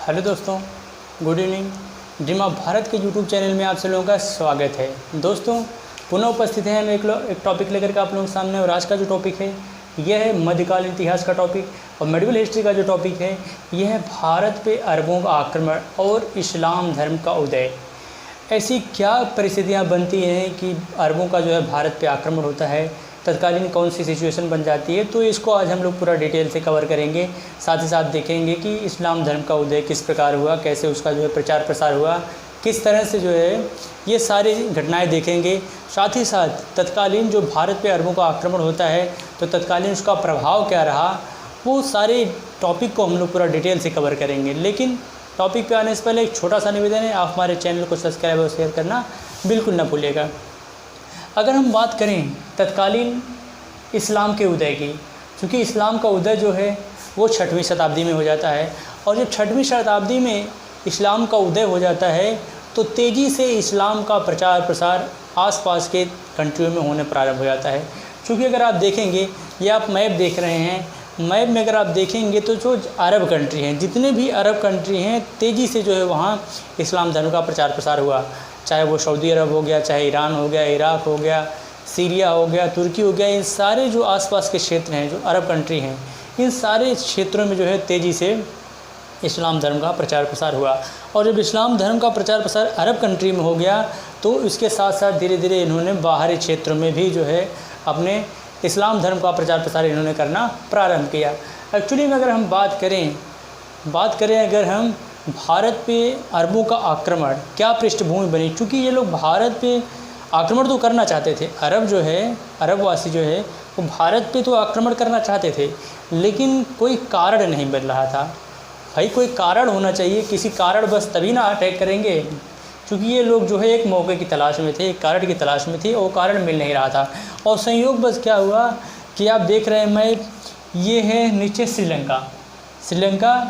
Hello दोस्तों, good evening. Dream of Bharat के YouTube channel में आप सब लोगों का स्वागत है। दोस्तों, पुनः उपस्थित हैं हम एक टॉपिक लेकर के आप लोगों के सामने। और आज का जो टॉपिक है यह है मध्यकालीन इतिहास का टॉपिक, और मेडिवल हिस्ट्री का जो टॉपिक है यह है भारत पे अरबों का आक्रमण और इस्लाम धर्म का उदय। ऐसी क्या परिस्थितियाँ बनती हैं कि अरबों का जो है भारत पे आक्रमण होता है, तत्कालीन कौन सी सिचुएशन बन जाती है, तो इसको आज हम लोग पूरा डिटेल से कवर करेंगे। साथ ही साथ देखेंगे कि इस्लाम धर्म का उदय किस प्रकार हुआ, कैसे उसका जो है प्रचार प्रसार हुआ, किस तरह से जो है ये सारी घटनाएं देखेंगे। साथ ही साथ तत्कालीन जो भारत पे अरबों का आक्रमण होता है तो तत्कालीन उसका प्रभाव क्या रहा, वो सारे टॉपिक को हम लोग पूरा डिटेल से कवर करेंगे। लेकिन टॉपिक पे आने से पहले एक छोटा सा निवेदन है, आप हमारे चैनल को सब्सक्राइब और शेयर करना बिल्कुल ना भूलिएगा। अगर हम बात करें तत्कालीन इस्लाम के उदय की, क्योंकि इस्लाम का उदय जो है वो 6वीं शताब्दी में हो जाता है, और जब 6वीं शताब्दी में इस्लाम का उदय हो जाता है तो तेज़ी से इस्लाम का प्रचार प्रसार आसपास के कंट्रियों में होने प्रारंभ हो जाता है। क्योंकि अगर आप देखेंगे, ये आप मैप देख रहे हैं, मैप में अगर आप देखेंगे तो जो अरब कंट्री हैं, जितने भी अरब कंट्री हैं, तेज़ी से जो है वहाँ इस्लाम धर्म का प्रचार प्रसार हुआ। चाहे वो सऊदी अरब हो गया, चाहे ईरान हो गया, इराक हो गया, सीरिया हो गया, तुर्की हो गया, इन सारे जो आसपास के क्षेत्र हैं, जो अरब कंट्री हैं, इन सारे क्षेत्रों में जो है तेज़ी से इस्लाम धर्म का प्रचार प्रसार हुआ। और जब इस्लाम धर्म का प्रचार प्रसार अरब कंट्री में हो गया तो इसके साथ साथ धीरे धीरे इन्होंने बाहरी क्षेत्रों में भी जो है अपने इस्लाम धर्म का प्रचार प्रसार इन्होंने करना प्रारंभ किया। एक्चुअली में अगर हम बात करें अगर हम भारत पे अरबों का आक्रमण क्या पृष्ठभूमि बनी, क्योंकि ये लोग भारत पे आक्रमण तो करना चाहते थे। अरब जो है, अरबवासी जो है वो भारत पे तो आक्रमण करना चाहते थे, लेकिन कोई कारण नहीं बन रहा था। भाई कोई कारण होना चाहिए, किसी कारण बस तभी ना अटैक करेंगे, क्योंकि ये लोग जो है एक मौके की तलाश में थे, एक कारण की तलाश में थे, और कारण मिल नहीं रहा था। और संयोग बस क्या हुआ कि आप देख रहे हैं मैं, ये है नीचे श्रीलंका,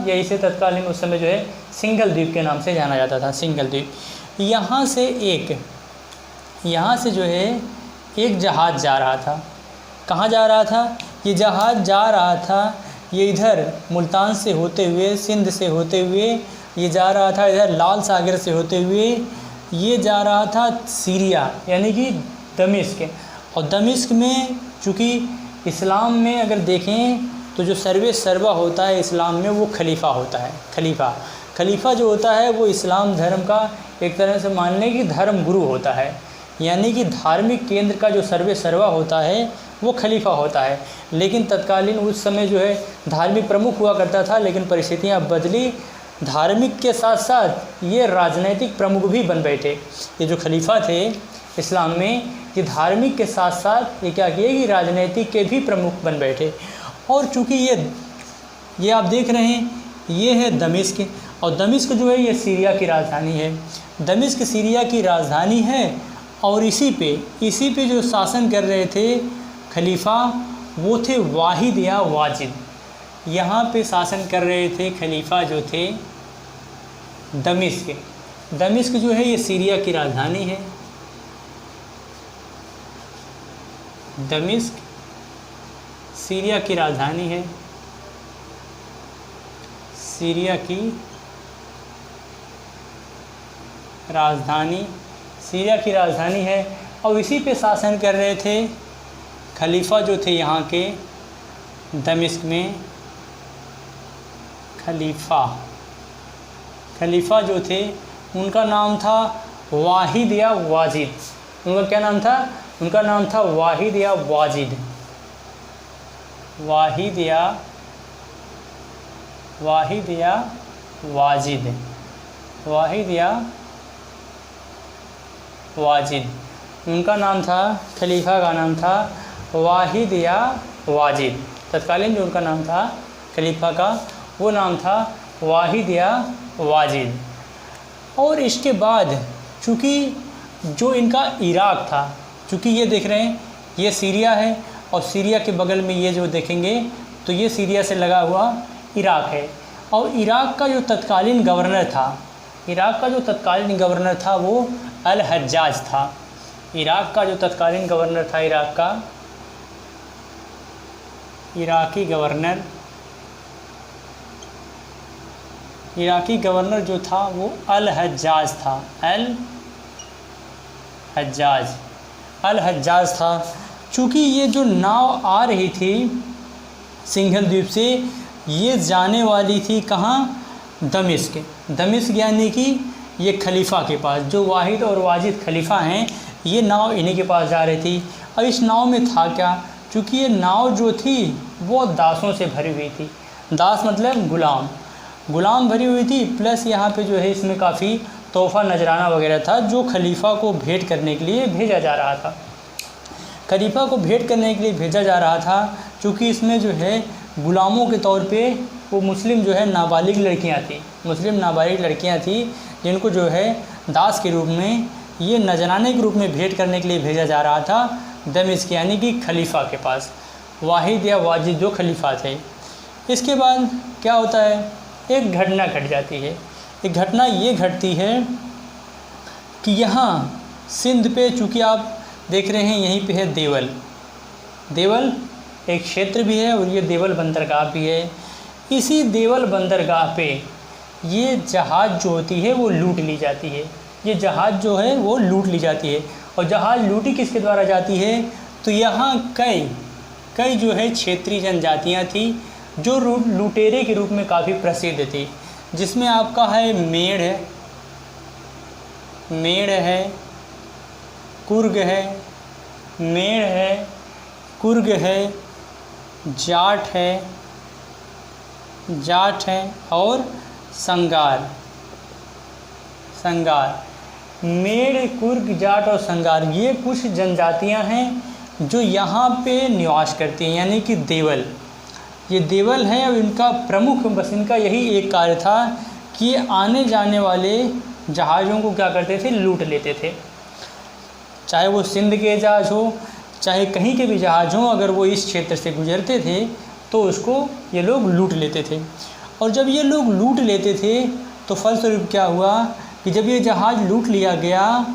या इसे तत्कालीन उस समय जो है सिंगल द्वीप के नाम से जाना जाता था, सिंगल द्वीप। यहाँ से जो है एक जहाज़ जा रहा था। कहाँ जा रहा था? ये जहाज़ जा रहा था, ये इधर मुल्तान से होते हुए, सिंध से होते हुए ये जा रहा था, इधर लाल सागर से होते हुए ये जा रहा था सीरिया, यानी कि दमिश्क। और दमिश्क में चूँकि इस्लाम में अगर देखें तो जो सर्वे सर्वा होता है इस्लाम में, वो खलीफा होता है। खलीफा जो होता है वो इस्लाम धर्म का एक तरह से मान लें कि धर्म गुरु होता है, यानी कि धार्मिक केंद्र का जो सर्वे सर्वा होता है वो खलीफा होता है। लेकिन तत्कालीन उस समय जो है धार्मिक प्रमुख हुआ करता था, लेकिन परिस्थितियाँ बदली, धार्मिक के साथ साथ ये राजनैतिक प्रमुख भी बन बैठे। ये जो खलीफा थे इस्लाम में, ये धार्मिक के साथ साथ ये क्या किए कि राजनैतिक के भी प्रमुख बन बैठे। और चूँकि ये आप देख रहे हैं, ये है दमिश्क, और दमिश्क जो है ये सीरिया की राजधानी है। दमिश्क सीरिया की राजधानी है, और इसी पे जो शासन कर रहे थे खलीफा, वो थे वाहिद या वाजिद। यहाँ पे शासन कर रहे थे खलीफा जो थे दमिश्क जो है ये सीरिया की राजधानी है। दमिश्क सीरिया की राजधानी है, सीरिया की राजधानी है। और इसी पे शासन कर रहे थे खलीफा जो थे यहाँ के दमिश्क में। खलीफा जो थे उनका नाम था वाहिद या वाजिद। उनका क्या नाम था? उनका नाम था वाहिद या वाजिद। वाहिद या वाजिद उनका नाम था। खलीफा का नाम था वाहिद या वाजिद। तत्कालीन जो उनका नाम था खलीफा का, वो नाम था वाहिद या वाजिद। और इसके बाद चूँकि जो इनका इराक था, चूँकि ये देख रहे हैं ये सीरिया है, और सीरिया के बगल में ये जो देखेंगे तो ये सीरिया से लगा हुआ इराक है। और इराक का जो तत्कालीन गवर्नर था वो अल हज्जाज था। इराक का जो तत्कालीन गवर्नर था, इराकी गवर्नर इराकी गवर्नर जो था वो अल हज्जाज था, अल हज्जाज था। चूँकि ये जो नाव आ रही थी सिंघल द्वीप से, ये जाने वाली थी कहाँ, दमिश्क यानी कि ये खलीफा के पास, जो वाहिद और वाजिद खलीफा हैं, ये नाव इन्हीं के पास जा रही थी। अब इस नाव में था क्या, चूँकि ये नाव जो थी वो दासों से भरी हुई थी। दास मतलब गुलाम भरी हुई थी, प्लस यहाँ पे जो है इसमें काफ़ी तोहफ़ा नजराना वगैरह था जो खलीफा को भेंट करने के लिए भेजा जा रहा था। खलीफा को भेंट करने के लिए भेजा जा रहा था, चूँकि इसमें जो है गुलामों के तौर पे वो मुस्लिम जो है नाबालिग लड़कियाँ थी जिनको जो है दास के रूप में, ये नजराने के रूप में भेंट करने के लिए भेजा जा रहा था दमिश्क यानी कि खलीफा के पास, वाहिद या वाजिद जो खलीफा थे। इसके बाद क्या होता है, एक घटना घट जाती है। एक घटना ये घटती है कि यहाँ सिंध पे, चूँकि आप देख रहे हैं यहीं पे है देवल एक क्षेत्र भी है और ये देवल बंदरगाह भी है। इसी देवल बंदरगाह पे ये जहाज़ जो होती है वो लूट ली जाती है। ये जहाज़ जो है वो लूट ली जाती है। और जहाज़ लूटी किसके द्वारा जाती है, तो यहाँ कई जो है क्षेत्रीय जनजातियाँ थी जो लुटेरे के रूप में काफ़ी प्रसिद्ध थी, जिसमें आपका है मेड़ है, कुर्ग है, जाट है और संगार। मेड़, कुर्ग, जाट और संगार ये कुछ जनजातियां हैं जो यहाँ पे निवास करती हैं, यानी कि ये देवल है। और इनका प्रमुख बस इनका यही एक कार्य था कि ये आने जाने वाले जहाज़ों को क्या करते थे, लूट लेते थे। चाहे वो सिंध के जहाज़ हो, चाहे कहीं के भी जहाज़ हों, अगर वो इस क्षेत्र से गुजरते थे तो उसको ये लोग लूट लेते थे। और जब ये लोग लूट लेते थे तो फलस्वरूप क्या हुआ कि जब ये जहाज़ लूट लिया गया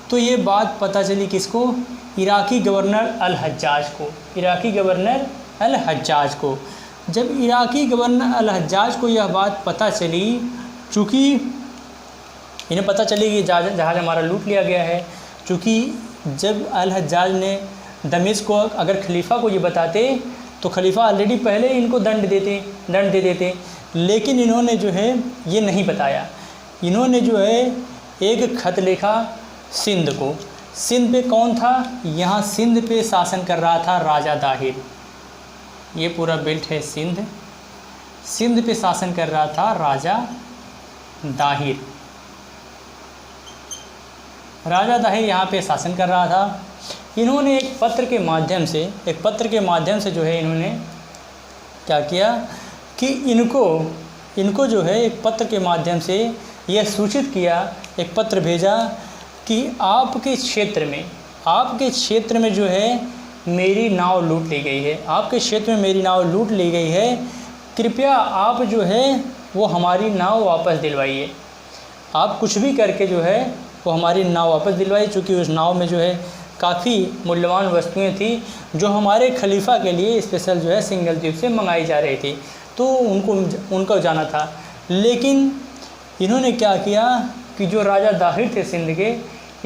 तो ये बात पता चली किसको, इराकी गवर्नर अल हज्जाज को। जब इराकी गवर्नर अल हज्जाज को यह बात पता चली, चूँकि इन्हें पता चली कि जहाज़ हमारा लूट लिया गया है, चूँकि जब अल हज्जाज ने दमिश्क को अगर खलीफा को ये बताते तो खलीफा ऑलरेडी पहले इनको दंड दे देते, लेकिन इन्होंने जो है ये नहीं बताया। इन्होंने जो है एक खत लिखा सिंध को। सिंध पे कौन था, यहाँ सिंध पे शासन कर रहा था राजा दाहिर। ये पूरा बेल्ट है सिंध पे शासन कर रहा था राजा दाहिर। यहाँ पे शासन कर रहा था। इन्होंने एक पत्र के माध्यम से जो है इन्होंने क्या किया कि इनको जो है एक पत्र के माध्यम से यह सूचित किया, एक पत्र भेजा कि आपके क्षेत्र में जो है मेरी नाव लूट ली गई है, कृपया आप जो है वो हमारी नाव वापस दिलवाइए। आप कुछ भी करके जो है वो हमारी नाव वापस दिलवाइए, चूँकि उस नाव में जो है काफ़ी मूल्यवान वस्तुएं थी जो हमारे खलीफा के लिए स्पेशल जो है सिंघल द्वीप से मंगाई जा रही थी, तो उनको जाना था। लेकिन इन्होंने क्या किया कि जो राजा दाहिर थे सिंध के,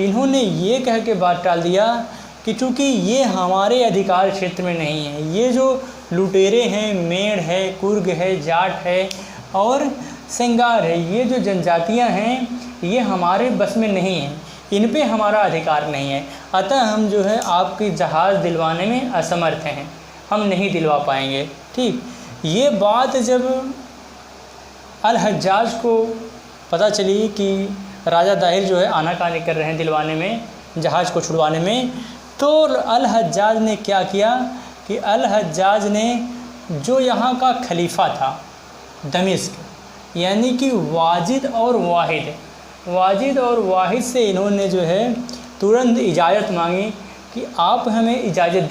इन्होंने ये कह के बात टाल दिया कि चूँकि ये हमारे अधिकार क्षेत्र में नहीं है, ये जो लुटेरे हैं, मेड़ है, कुर्ग है, जाट है और संगार है, ये जो जनजातियां हैं ये हमारे बस में नहीं हैं, इन पे हमारा अधिकार नहीं है, अतः हम जो है आपकी जहाज़ दिलवाने में असमर्थ हैं, हम नहीं दिलवा पाएंगे। ठीक, ये बात जब अल हज्जाज को पता चली कि राजा दाहिर जो है आनाकानी कर रहे हैं दिलवाने में, जहाज़ को छुड़वाने में, तो अल हज्जाज ने क्या किया कि अल हज्जाज ने जो यहाँ का खलीफा था दमिश्क, यानी कि वाजिद और वाहिद से इन्होंने जो है तुरंत इजाज़त मांगी कि आप हमें इजाज़त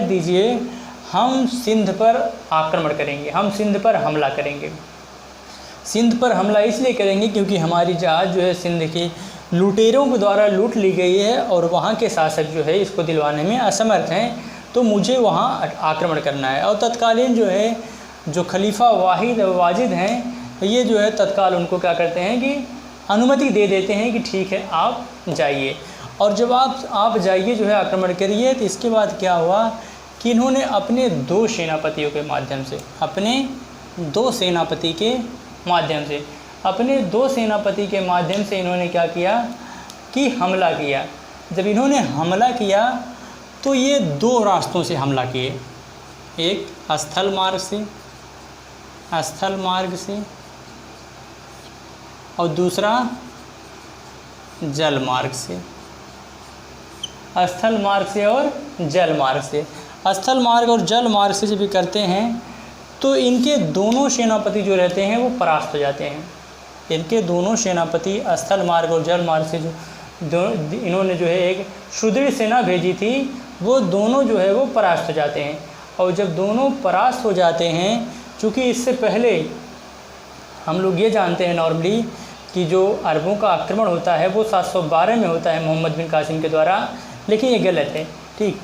दीजिए, हम सिंध पर आक्रमण करेंगे, हम सिंध पर हमला करेंगे। सिंध पर हमला इसलिए करेंगे क्योंकि हमारी जहाज़ जो है सिंध के लुटेरों के द्वारा लूट ली गई है और वहाँ के शासक जो है इसको दिलवाने में असमर्थ हैं, तो मुझे वहाँ आक्रमण करना है। और तत्कालीन जो है जो खलीफा वाजिद हैं, ये जो है तत्काल उनको क्या करते हैं कि अनुमति दे देते हैं कि ठीक है आप जाइए। और जब आप जाइए जो है आक्रमण करिए, तो इसके बाद क्या हुआ कि इन्होंने अपने 2 सेनापतियों के माध्यम से अपने 2 सेनापति के माध्यम से इन्होंने क्या किया कि हमला किया। जब इन्होंने हमला किया तो ये 2 रास्तों से हमला किए, एक स्थल मार्ग से और दूसरा जल मार्ग से। स्थल मार्ग से और जल मार्ग से। स्थल मार्ग और जल मार्ग से जब भी करते हैं तो इनके दोनों सेनापति जो रहते हैं वो परास्त हो जाते हैं। इनके दोनों सेनापति स्थल मार्ग और जल मार्ग से जो इन्होंने जो है एक सुदृढ़ सेना भेजी थी, वो दोनों जो है वो परास्त हो जाते हैं। और जब दोनों परास्त हो जाते हैं, चूँकि इससे पहले हम लोग ये जानते हैं नॉर्मली कि जो अरबों का आक्रमण होता है वो 712 में होता है मोहम्मद बिन कासिम के द्वारा, लेकिन ये गलत है। ठीक,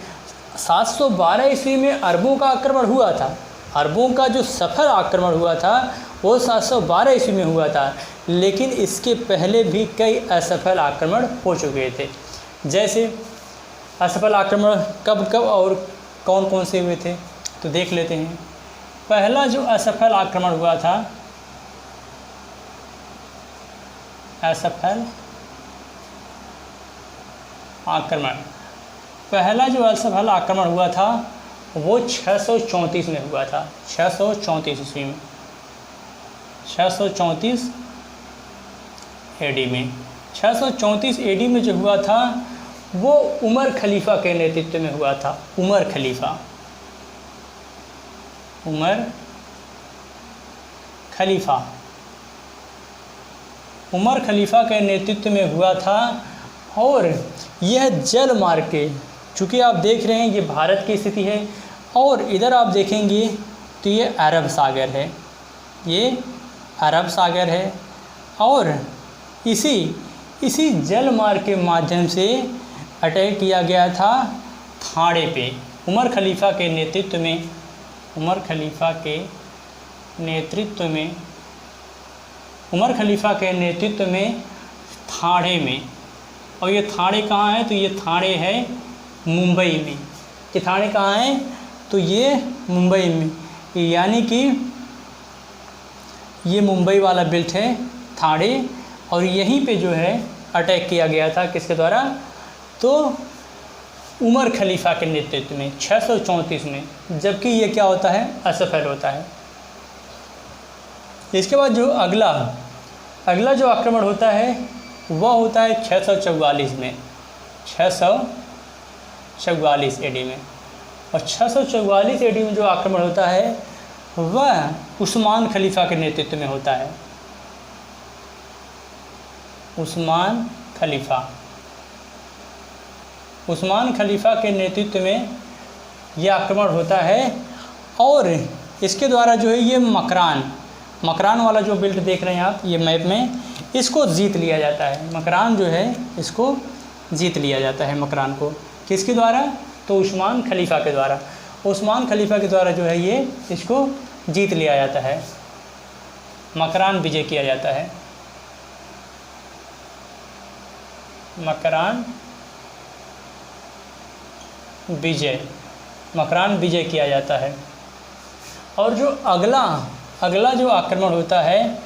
712 ईस्वी में अरबों का आक्रमण हुआ था। अरबों का जो सफल आक्रमण हुआ था वो 712 ईस्वी में हुआ था, लेकिन इसके पहले भी कई असफल आक्रमण हो चुके थे। जैसे असफल आक्रमण कब और कौन कौन से हुए थे तो देख लेते हैं। पहला जो असफल आक्रमण हुआ था, पहला जो असफल आक्रमण हुआ था वो 634 में हुआ था। 634 ईस्वी में, 634 एडी में। 634 एडी में जो हुआ था वो उमर खलीफा के नेतृत्व में हुआ था। उमर खलीफा के नेतृत्व में हुआ था। और यह जल मार्ग के, चूँकि आप देख रहे हैं ये भारत की स्थिति है और इधर आप देखेंगे तो ये अरब सागर है, और इसी जल मार्ग के माध्यम से अटैक किया गया था थाने पे। उमर खलीफा के नेतृत्व में थाने में। और ये थाने कहाँ है तो ये थाने है मुंबई में। ये थाने कहाँ है तो ये मुंबई में, यानी कि ये मुंबई वाला बेल्ट है थाने, और यहीं पे जो है अटैक किया गया था किसके द्वारा तो उमर खलीफा के नेतृत्व में 634 में, जबकि ये क्या होता है असफल होता है। इसके बाद जो अगला जो आक्रमण होता है वह होता है 644 में, 644 एडी में। और 644 एडी में जो आक्रमण होता है वह उस्मान खलीफा के नेतृत्व में होता है। उस्मान खलीफा के नेतृत्व में यह आक्रमण होता है। और इसके द्वारा जो है ये मकरान वाला जो बेल्ट देख रहे हैं आप ये मैप में, इसको जीत लिया जाता है। मकरान जो है इसको जीत लिया जाता है। मकरान को किसके द्वारा तो उस्मान खलीफा के द्वारा। उस्मान खलीफा के द्वारा जो है ये इसको जीत लिया जाता है, मकरान विजय किया जाता है। मकरान विजय किया जाता है। और जो अगला जो आक्रमण होता है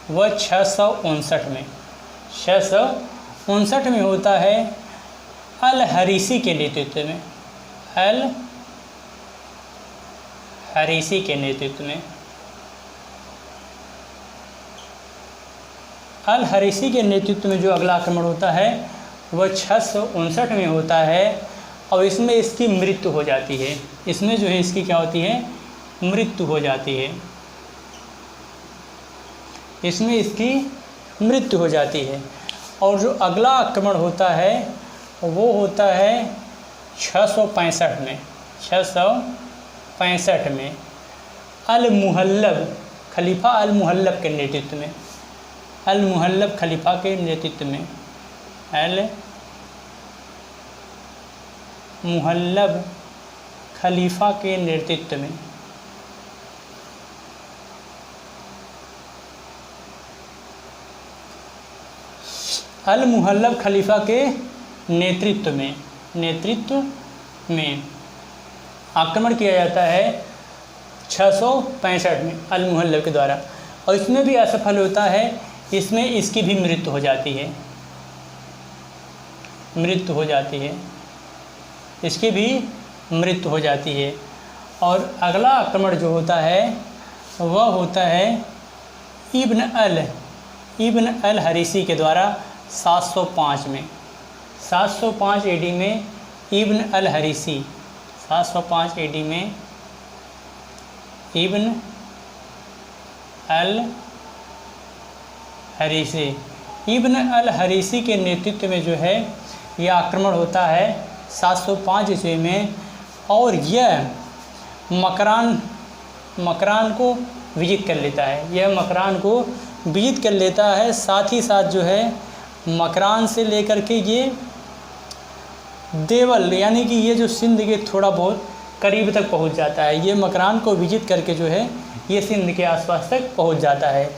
वह 659 में होता है अल हरीसी के नेतृत्व में। अल हरीसी के नेतृत्व में जो अगला आक्रमण होता है वह 659 में होता है। और इसमें इसकी मृत्यु हो जाती है। इसमें जो है इसकी क्या होती है मृत्यु हो जाती है। इसमें इसकी मृत्यु हो जाती है। और जो अगला आक्रमण होता है वो होता है 665 में अल-मुहल्लब खलीफा अल-मुहल्लब के नेतृत्व में। अल-मुहल्लब खलीफा के नेतृत्व में अल-मुहल्लब खलीफा के नेतृत्व में अल मुहल्लब खलीफा के नेतृत्व में आक्रमण किया जाता है 665 में अल मुहल्लब के द्वारा, और इसमें भी असफल होता है। इसमें इसकी भी मृत्यु हो जाती है, इसकी भी मृत्यु हो जाती है। और अगला आक्रमण जो होता है वह होता है इब्न अल हरीसी के द्वारा 705 में, 705 एडी में इब्न अल हरीसी, 705 एडी में इब्न अल हरीसी, इब्न अल हरीसी के नेतृत्व में जो है यह आक्रमण होता है 705 ईस्वी में, और यह मकरान को विजित कर लेता है। यह मकरान को विजित कर लेता है, साथ ही साथ जो है मकरान से लेकर के ये देवल यानी कि ये जो सिंध के थोड़ा बहुत करीब तक पहुंच जाता है। ये मकरान को विजित करके जो है ये सिंध के आसपास तक पहुंच जाता है।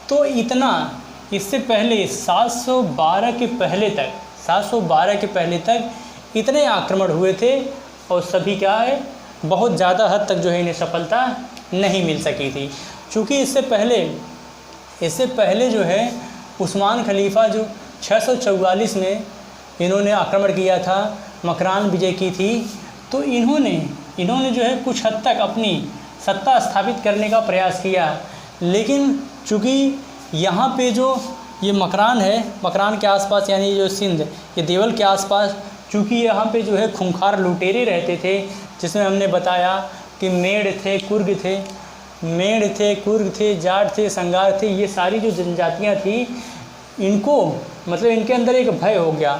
तो इतना, इससे पहले 712 के पहले तक इतने आक्रमण हुए थे, और सभी क्या है बहुत ज़्यादा हद तक जो है इन्हें सफलता नहीं मिल सकी थी। चूँकि इससे पहले जो है उस्मान खलीफा जो 644 में इन्होंने आक्रमण किया था, मकरान विजय की थी, तो इन्होंने जो है कुछ हद तक अपनी सत्ता स्थापित करने का प्रयास किया। लेकिन चूँकि यहाँ पे जो ये मकरान है, मकरान के आसपास यानी जो सिंध, ये देवल के आसपास, चूँकि यहाँ पे जो है खूंखार लुटेरे रहते थे, जिसमें हमने बताया कि मेड़ थे, कुर्ग थे, जाट थे, संगार थे, ये सारी जो जनजातियाँ थी, इनको मतलब इनके अंदर एक भय हो गया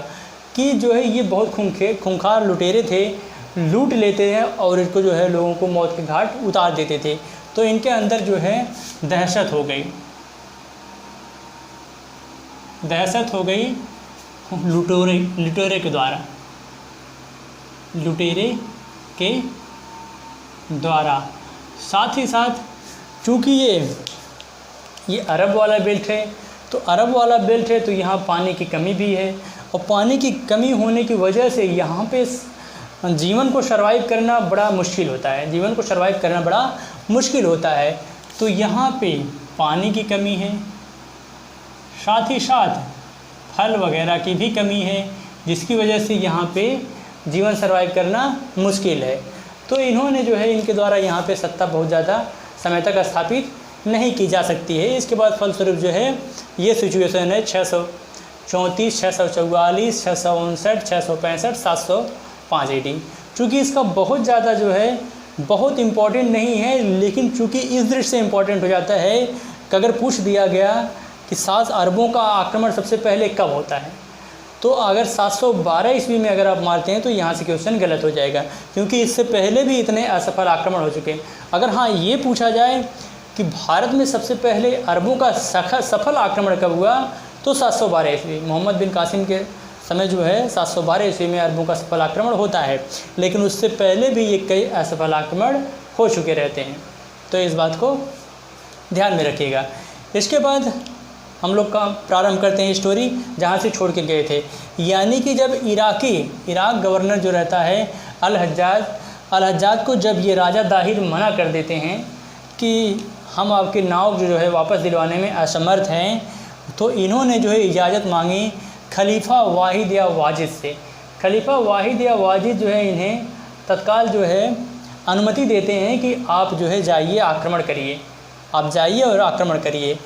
कि जो है ये बहुत खूंखार लुटेरे थे, लूट लेते हैं और इनको जो है लोगों को मौत के घाट उतार देते थे। तो इनके अंदर जो है दहशत हो गई लुटेरे के द्वारा। साथ ही साथ चूँकि ये अरब वाला बेल्ट है, तो यहाँ पानी की कमी भी है, और पानी की कमी होने की वजह से यहाँ पे जीवन को सर्वाइव करना बड़ा मुश्किल होता है। तो यहाँ पे पानी की कमी है, साथ ही साथ फल वगैरह की भी कमी है, जिसकी वजह से यहाँ पे जीवन सर्वाइव करना मुश्किल है। तो इन्होंने जो है इनके द्वारा यहाँ पे सत्ता बहुत ज़्यादा समय तक स्थापित नहीं की जा सकती है। इसके बाद फलस्वरूप जो है ये सिचुएशन है 634, 644, 659, 665, 705 एडी। चूँकि इसका बहुत ज़्यादा जो है बहुत इम्पॉर्टेंट नहीं है, लेकिन चूँकि इस दृष्टि से इम्पॉर्टेंट हो जाता है कि अगर पूछ दिया गया कि 7 अरबों का आक्रमण सबसे पहले कब होता है, तो अगर 712 ईस्वी में अगर आप मारते हैं तो यहाँ से क्वेश्चन गलत हो जाएगा, क्योंकि इससे पहले भी इतने असफल आक्रमण हो चुके हैं। अगर हाँ ये पूछा जाए कि भारत में सबसे पहले अरबों का सफल आक्रमण कब हुआ, तो 712 ईस्वी, मोहम्मद बिन कासिम के समय जो है 712 ईस्वी में अरबों का सफल आक्रमण होता है। लेकिन उससे पहले भी ये कई असफल आक्रमण हो चुके रहते हैं, तो इस बात को ध्यान में रखिएगा। इसके बाद हम लोग का प्रारंभ करते हैं स्टोरी जहाँ से छोड़ के गए थे, यानी कि जब इराक गवर्नर जो रहता है अल हज्जाज को जब ये राजा दाहिर मना कर देते हैं कि हम आपके नाव जो है वापस दिलवाने में असमर्थ हैं, तो इन्होंने जो है इजाज़त मांगी खलीफा वाहिद या वाजिद से। खलीफा वाहिद या वाजिद जो है इन्हें तत्काल जो है अनुमति देते हैं कि आप जो है जाइए, आक्रमण करिए, आप जाइए और आक्रमण करिए।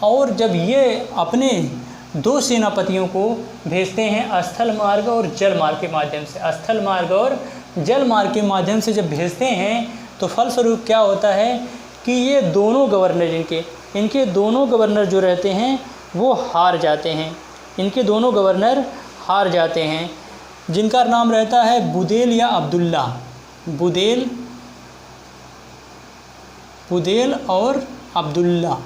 और जब ये अपने 2 सेनापतियों को भेजते हैं स्थल मार्ग और जल मार्ग के माध्यम से, जब भेजते हैं तो फलस्वरूप क्या होता है कि ये दोनों गवर्नर इनके दोनों गवर्नर जो रहते हैं वो हार जाते हैं। इनके दोनों गवर्नर हार जाते हैं, जिनका नाम रहता है बुदेल या अब्दुल्ला। बुदेल और अब्दुल्ला।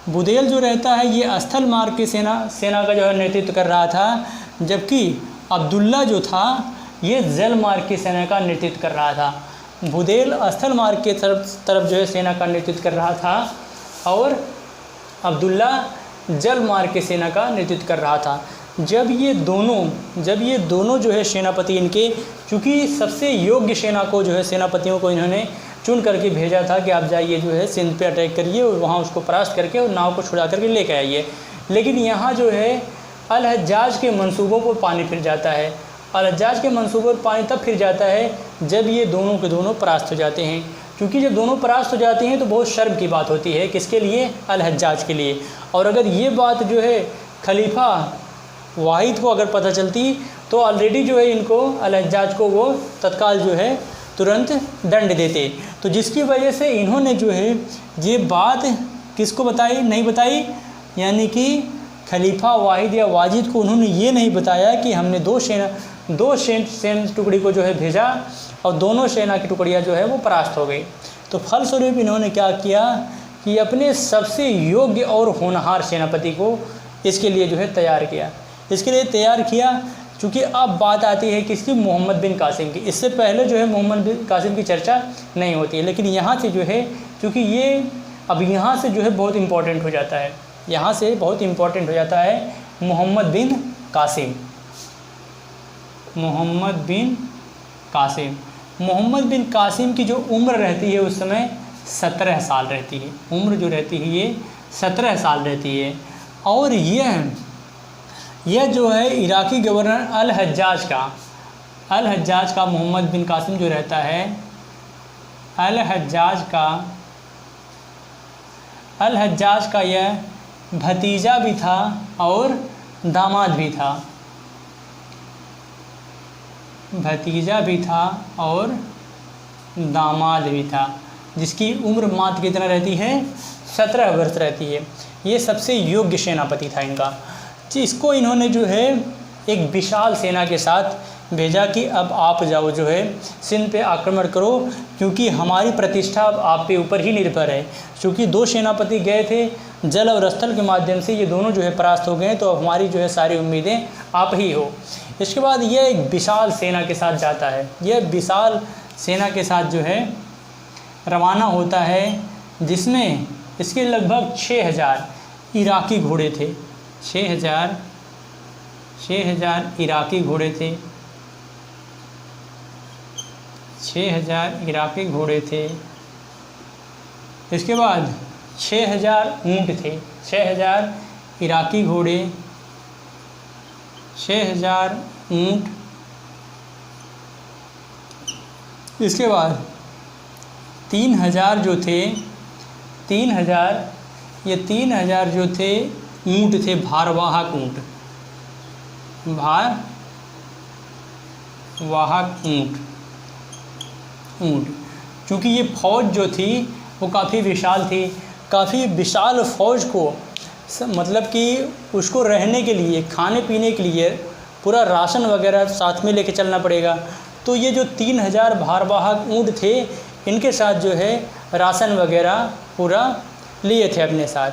बुदेल जो रहता है ये स्थल मार्ग की सेना का जो है नेतृत्व कर रहा था, जबकि अब्दुल्ला जो था ये जल मार्ग की सेना का नेतृत्व कर रहा था। बुदेल स्थल मार्ग के तरफ जो है सेना का नेतृत्व कर रहा था, और अब्दुल्ला जल मार्ग की सेना का नेतृत्व कर रहा था। जब ये दोनों जो है सेनापति इनके, चूँकि सबसे योग्य सेना को जो है सेनापतियों को इन्होंने चुन करके भेजा था कि आप जाइए जो है सिंध पे अटैक करिए और वहाँ उसको परास्त करके और नाव को छुड़ा करके लेके आइए। लेकिन यहाँ जो है अल हज्जाज के मंसूबों पर पानी फिर जाता है। अल हज्जाज के मंसूबों पर पानी तब फिर जाता है जब ये दोनों के दोनों परास्त हो जाते हैं, क्योंकि जब दोनों परास्त हो जाते हैं तो बहुत शर्म की बात होती है, किसके लिए? अल हज्जाज के लिए। और अगर ये बात जो है खलीफा वाहिद को अगर पता चलती तो ऑलरेडी जो है इनको अल हज्जाज को वो तत्काल जो है तुरंत दंड देते। तो जिसकी वजह से इन्होंने जो है ये बात किसको बताई? नहीं बताई, यानी कि खलीफा वाहिद या वाजिद को उन्होंने ये नहीं बताया कि हमने दो सेना टुकड़ी को जो है भेजा और दोनों सेना की टुकड़ियाँ जो है वो परास्त हो गई। तो फलस्वरूप इन्होंने क्या किया कि अपने सबसे योग्य और होनहार सेनापति को इसके लिए जो है तैयार किया। चूँकि अब बात आती है किसकी? मोहम्मद बिन कासिम की। इससे पहले जो है मोहम्मद बिन कासिम की चर्चा नहीं होती है, लेकिन यहाँ से जो है क्योंकि ये अब यहाँ से जो है बहुत इम्पोर्टेंट हो जाता है, मोहम्मद बिन कासिम की जो उम्र रहती है उस समय 17 साल रहती है। उम्र जो रहती है ये 17 साल रहती है। और यह जो है इराकी गवर्नर अल हज्जाज का मोहम्मद बिन कासिम जो रहता है, अल हज्जाज का यह भतीजा भी था और दामाद भी था, जिसकी उम्र मात्र कितना रहती है? 17 वर्ष रहती है। ये सबसे योग्य सेनापति था इनका। इसको इन्होंने जो है एक विशाल सेना के साथ भेजा कि अब आप जाओ जो है सिंध पे आक्रमण करो, क्योंकि हमारी प्रतिष्ठा अब आप पे ऊपर ही निर्भर है। क्योंकि दो सेनापति गए थे जल और स्थल के माध्यम से, ये दोनों जो है परास्त हो गए, तो अब हमारी जो है सारी उम्मीदें आप ही हो। इसके बाद यह एक विशाल सेना के साथ जाता है। यह विशाल सेना के साथ जो है रवाना होता है, जिसमें इसके लगभग 6000 इराकी घोड़े थे। 6000 इराकी घोड़े थे। 6000 इराकी घोड़े थे। इसके बाद 6000 ऊँट थे। 6000 इराकी घोड़े, 6000 ऊँट। इसके बाद 3000 जो थे, 3000 जो थे ऊँट थे, भारवाहक ऊँट। क्योंकि ये फौज जो थी वो काफ़ी विशाल थी। काफ़ी विशाल फौज को मतलब कि उसको रहने के लिए, खाने पीने के लिए पूरा राशन वगैरह साथ में लेके चलना पड़ेगा। तो ये जो 3000 भारवाहक ऊँट थे, इनके साथ जो है राशन वगैरह पूरा लिए थे अपने साथ।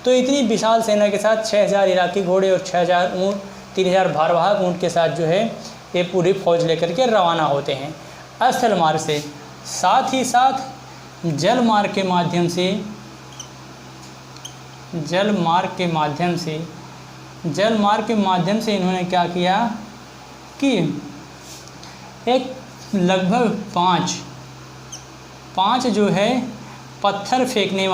तो इतनी विशाल सेना के साथ 6000 इराकी घोड़े और 6000 ऊँट, 3000 भारवाहक ऊँट के साथ जो है ये पूरी फौज लेकर के रवाना होते हैं स्थल मार्ग से। साथ ही साथ जल मार्ग के माध्यम से इन्होंने क्या किया कि एक लगभग 5 जो है पत्थर फेंकने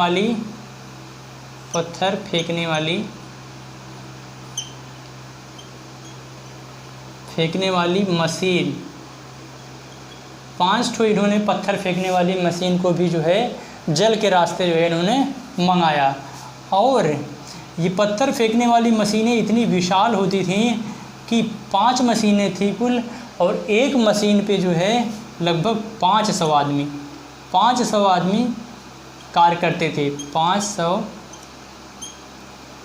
वाली मशीन, 5 ठो इन्होंने पत्थर फेंकने वाली मशीन को भी जो है जल के रास्ते जो है इन्होंने मंगाया। और ये पत्थर फेंकने वाली मशीनें इतनी विशाल होती थीं कि 5 मशीनें थी कुल, और एक मशीन पे जो है लगभग 500 आदमी कार्य करते थे। 500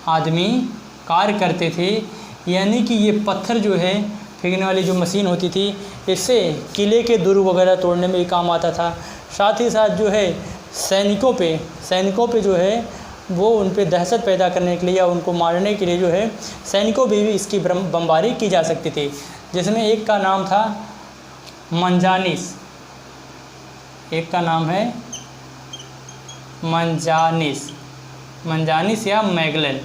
आदमी कार्य करते थे। यानी कि ये पत्थर जो है फेंकने वाली जो मशीन होती थी, इससे किले के दुर्ग वगैरह तोड़ने में भी काम आता था। साथ ही साथ जो है सैनिकों पे जो है वो उन पे दहशत पैदा करने के लिए या उनको मारने के लिए जो है सैनिकों पे भी इसकी बमबारी की जा सकती थी। जिसमें एक का नाम था मंजानिस, एक का नाम है मंजानिस। मंजानिस या मैगलन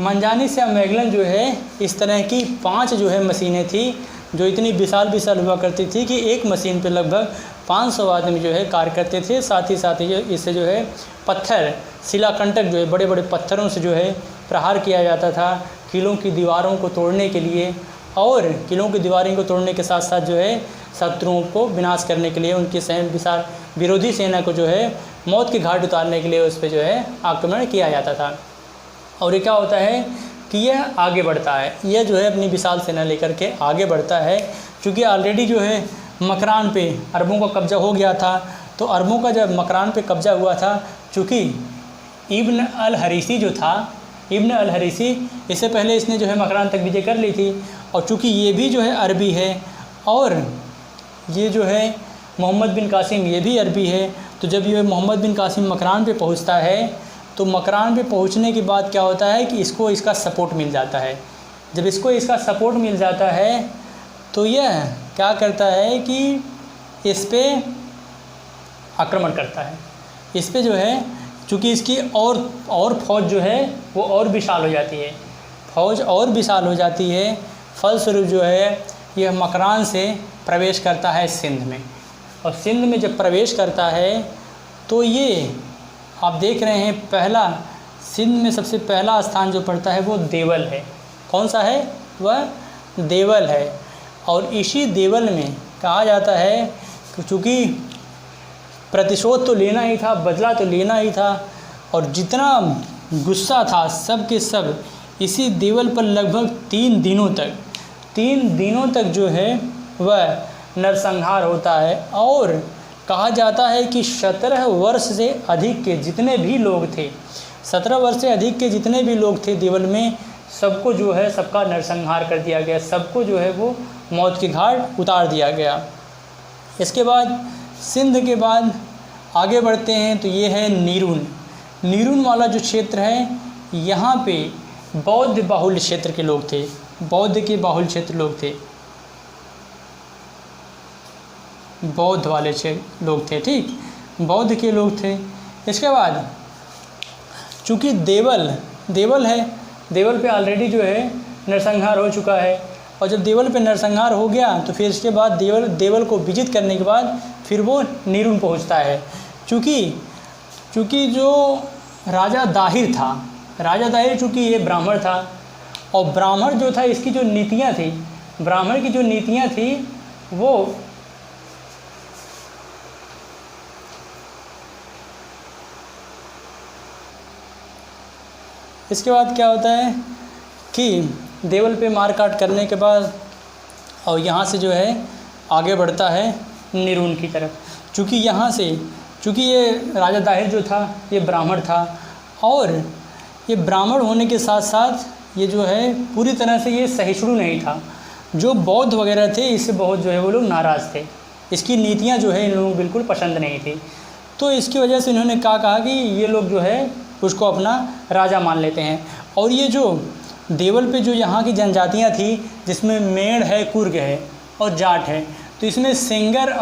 मंजानिस या मैगलन जो है, इस तरह की 5 जो है मशीनें थी जो इतनी विशाल हुआ करती थी कि एक मशीन पे लगभग 500 आदमी जो है कार्य करते थे। साथ ही इससे जो है पत्थर, शिलाकंटक जो है बड़े बड़े पत्थरों से जो है प्रहार किया जाता था किलों की दीवारों को तोड़ने के लिए, और किलों की दीवारों को तोड़ने के साथ साथ जो है शत्रुओं को विनाश करने के लिए, उनकी विशाल विरोधी सेना को जो है मौत के घाट उतारने के लिए उस पर जो है आक्रमण किया जाता था। और ये क्या होता है कि यह आगे बढ़ता है, यह जो है अपनी विशाल सेना लेकर के आगे बढ़ता है। क्योंकि ऑलरेडी जो है मकरान पे अरबों का कब्ज़ा हो गया था, तो अरबों का जब मकरान पे कब्ज़ा हुआ था, चूँकि इब्न अल हरीसी जो था, इब्न अल हरीसी, इससे पहले इसने जो है मकरान तक विजय कर ली थी, और चूँकि ये भी जो है अरबी है और ये जो है मोहम्मद बिन कासिम ये भी अरबी है, तो जब ये मोहम्मद बिन कासिम मकरान पे पहुंचता है, तो मकरान पे पहुंचने के बाद क्या होता है कि इसको इसका सपोर्ट मिल जाता है। जब इसको इसका सपोर्ट मिल जाता है तो यह क्या करता है कि इस पे आक्रमण करता है। इस पे जो है चूँकि इसकी और फौज जो है वो और विशाल हो जाती है, फौज और विशाल हो जाती है। फलस्वरूप जो है यह मकरान से प्रवेश करता है सिंध में, और सिंध में जब प्रवेश करता है तो ये आप देख रहे हैं पहला सिंध में सबसे पहला स्थान जो पड़ता है वो देवल है। कौन सा है? वह देवल है। और इसी देवल में कहा जाता है कि चूँकि प्रतिशोध तो लेना ही था, बदला तो लेना ही था, और जितना गुस्सा था सब के सब इसी देवल पर लगभग 3 दिनों तक जो है वह नरसंहार होता है। और कहा जाता है कि 17 वर्ष से अधिक के जितने भी लोग थे, 17 वर्ष से अधिक के जितने भी लोग थे देवल में, सबको जो है सबका नरसंहार कर दिया गया, सबको जो है वो मौत के घाट उतार दिया गया। इसके बाद सिंध के बाद आगे बढ़ते हैं तो ये है नीरून वाला जो क्षेत्र है, यहाँ पे बौद्ध बाहुल्य क्षेत्र के लोग थे, बौद्ध के बाहुल्य क्षेत्र लोग थे, बौद्ध वाले लोग थे, ठीक, बौद्ध के लोग थे। इसके बाद चूँकि देवल है, देवल पे ऑलरेडी जो है नरसंहार हो चुका है, और जब देवल पे नरसंहार हो गया तो फिर इसके बाद देवल को विजित करने के बाद फिर वो नीरून पहुंचता है। चूँकि जो राजा दाहिर चूँकि ये ब्राह्मण था, और ब्राह्मण जो था इसकी जो नीतियाँ थी, ब्राह्मण की जो नीतियाँ थी वो इसके बाद क्या होता है कि देवल पे मार काट करने के बाद और यहाँ से जो है आगे बढ़ता है नीरून की तरफ। चूँकि ये राजा दाहिर जो था ये ब्राह्मण था, और ये ब्राह्मण होने के साथ साथ ये जो है पूरी तरह से ये सहिष्णु नहीं था। जो बौद्ध वगैरह थे इससे बहुत जो है वो लोग नाराज़ थे, इसकी नीतियाँ जो है इन लोगों को बिल्कुल पसंद नहीं थी। तो इसकी वजह से इन्होंने कहा कि ये लोग जो है उसको अपना राजा मान लेते हैं। और ये जो देवल पे जो यहाँ की जनजातियाँ थी, जिसमें मेड़ है, कुर्ग है और जाट है, तो इसमें सेंगर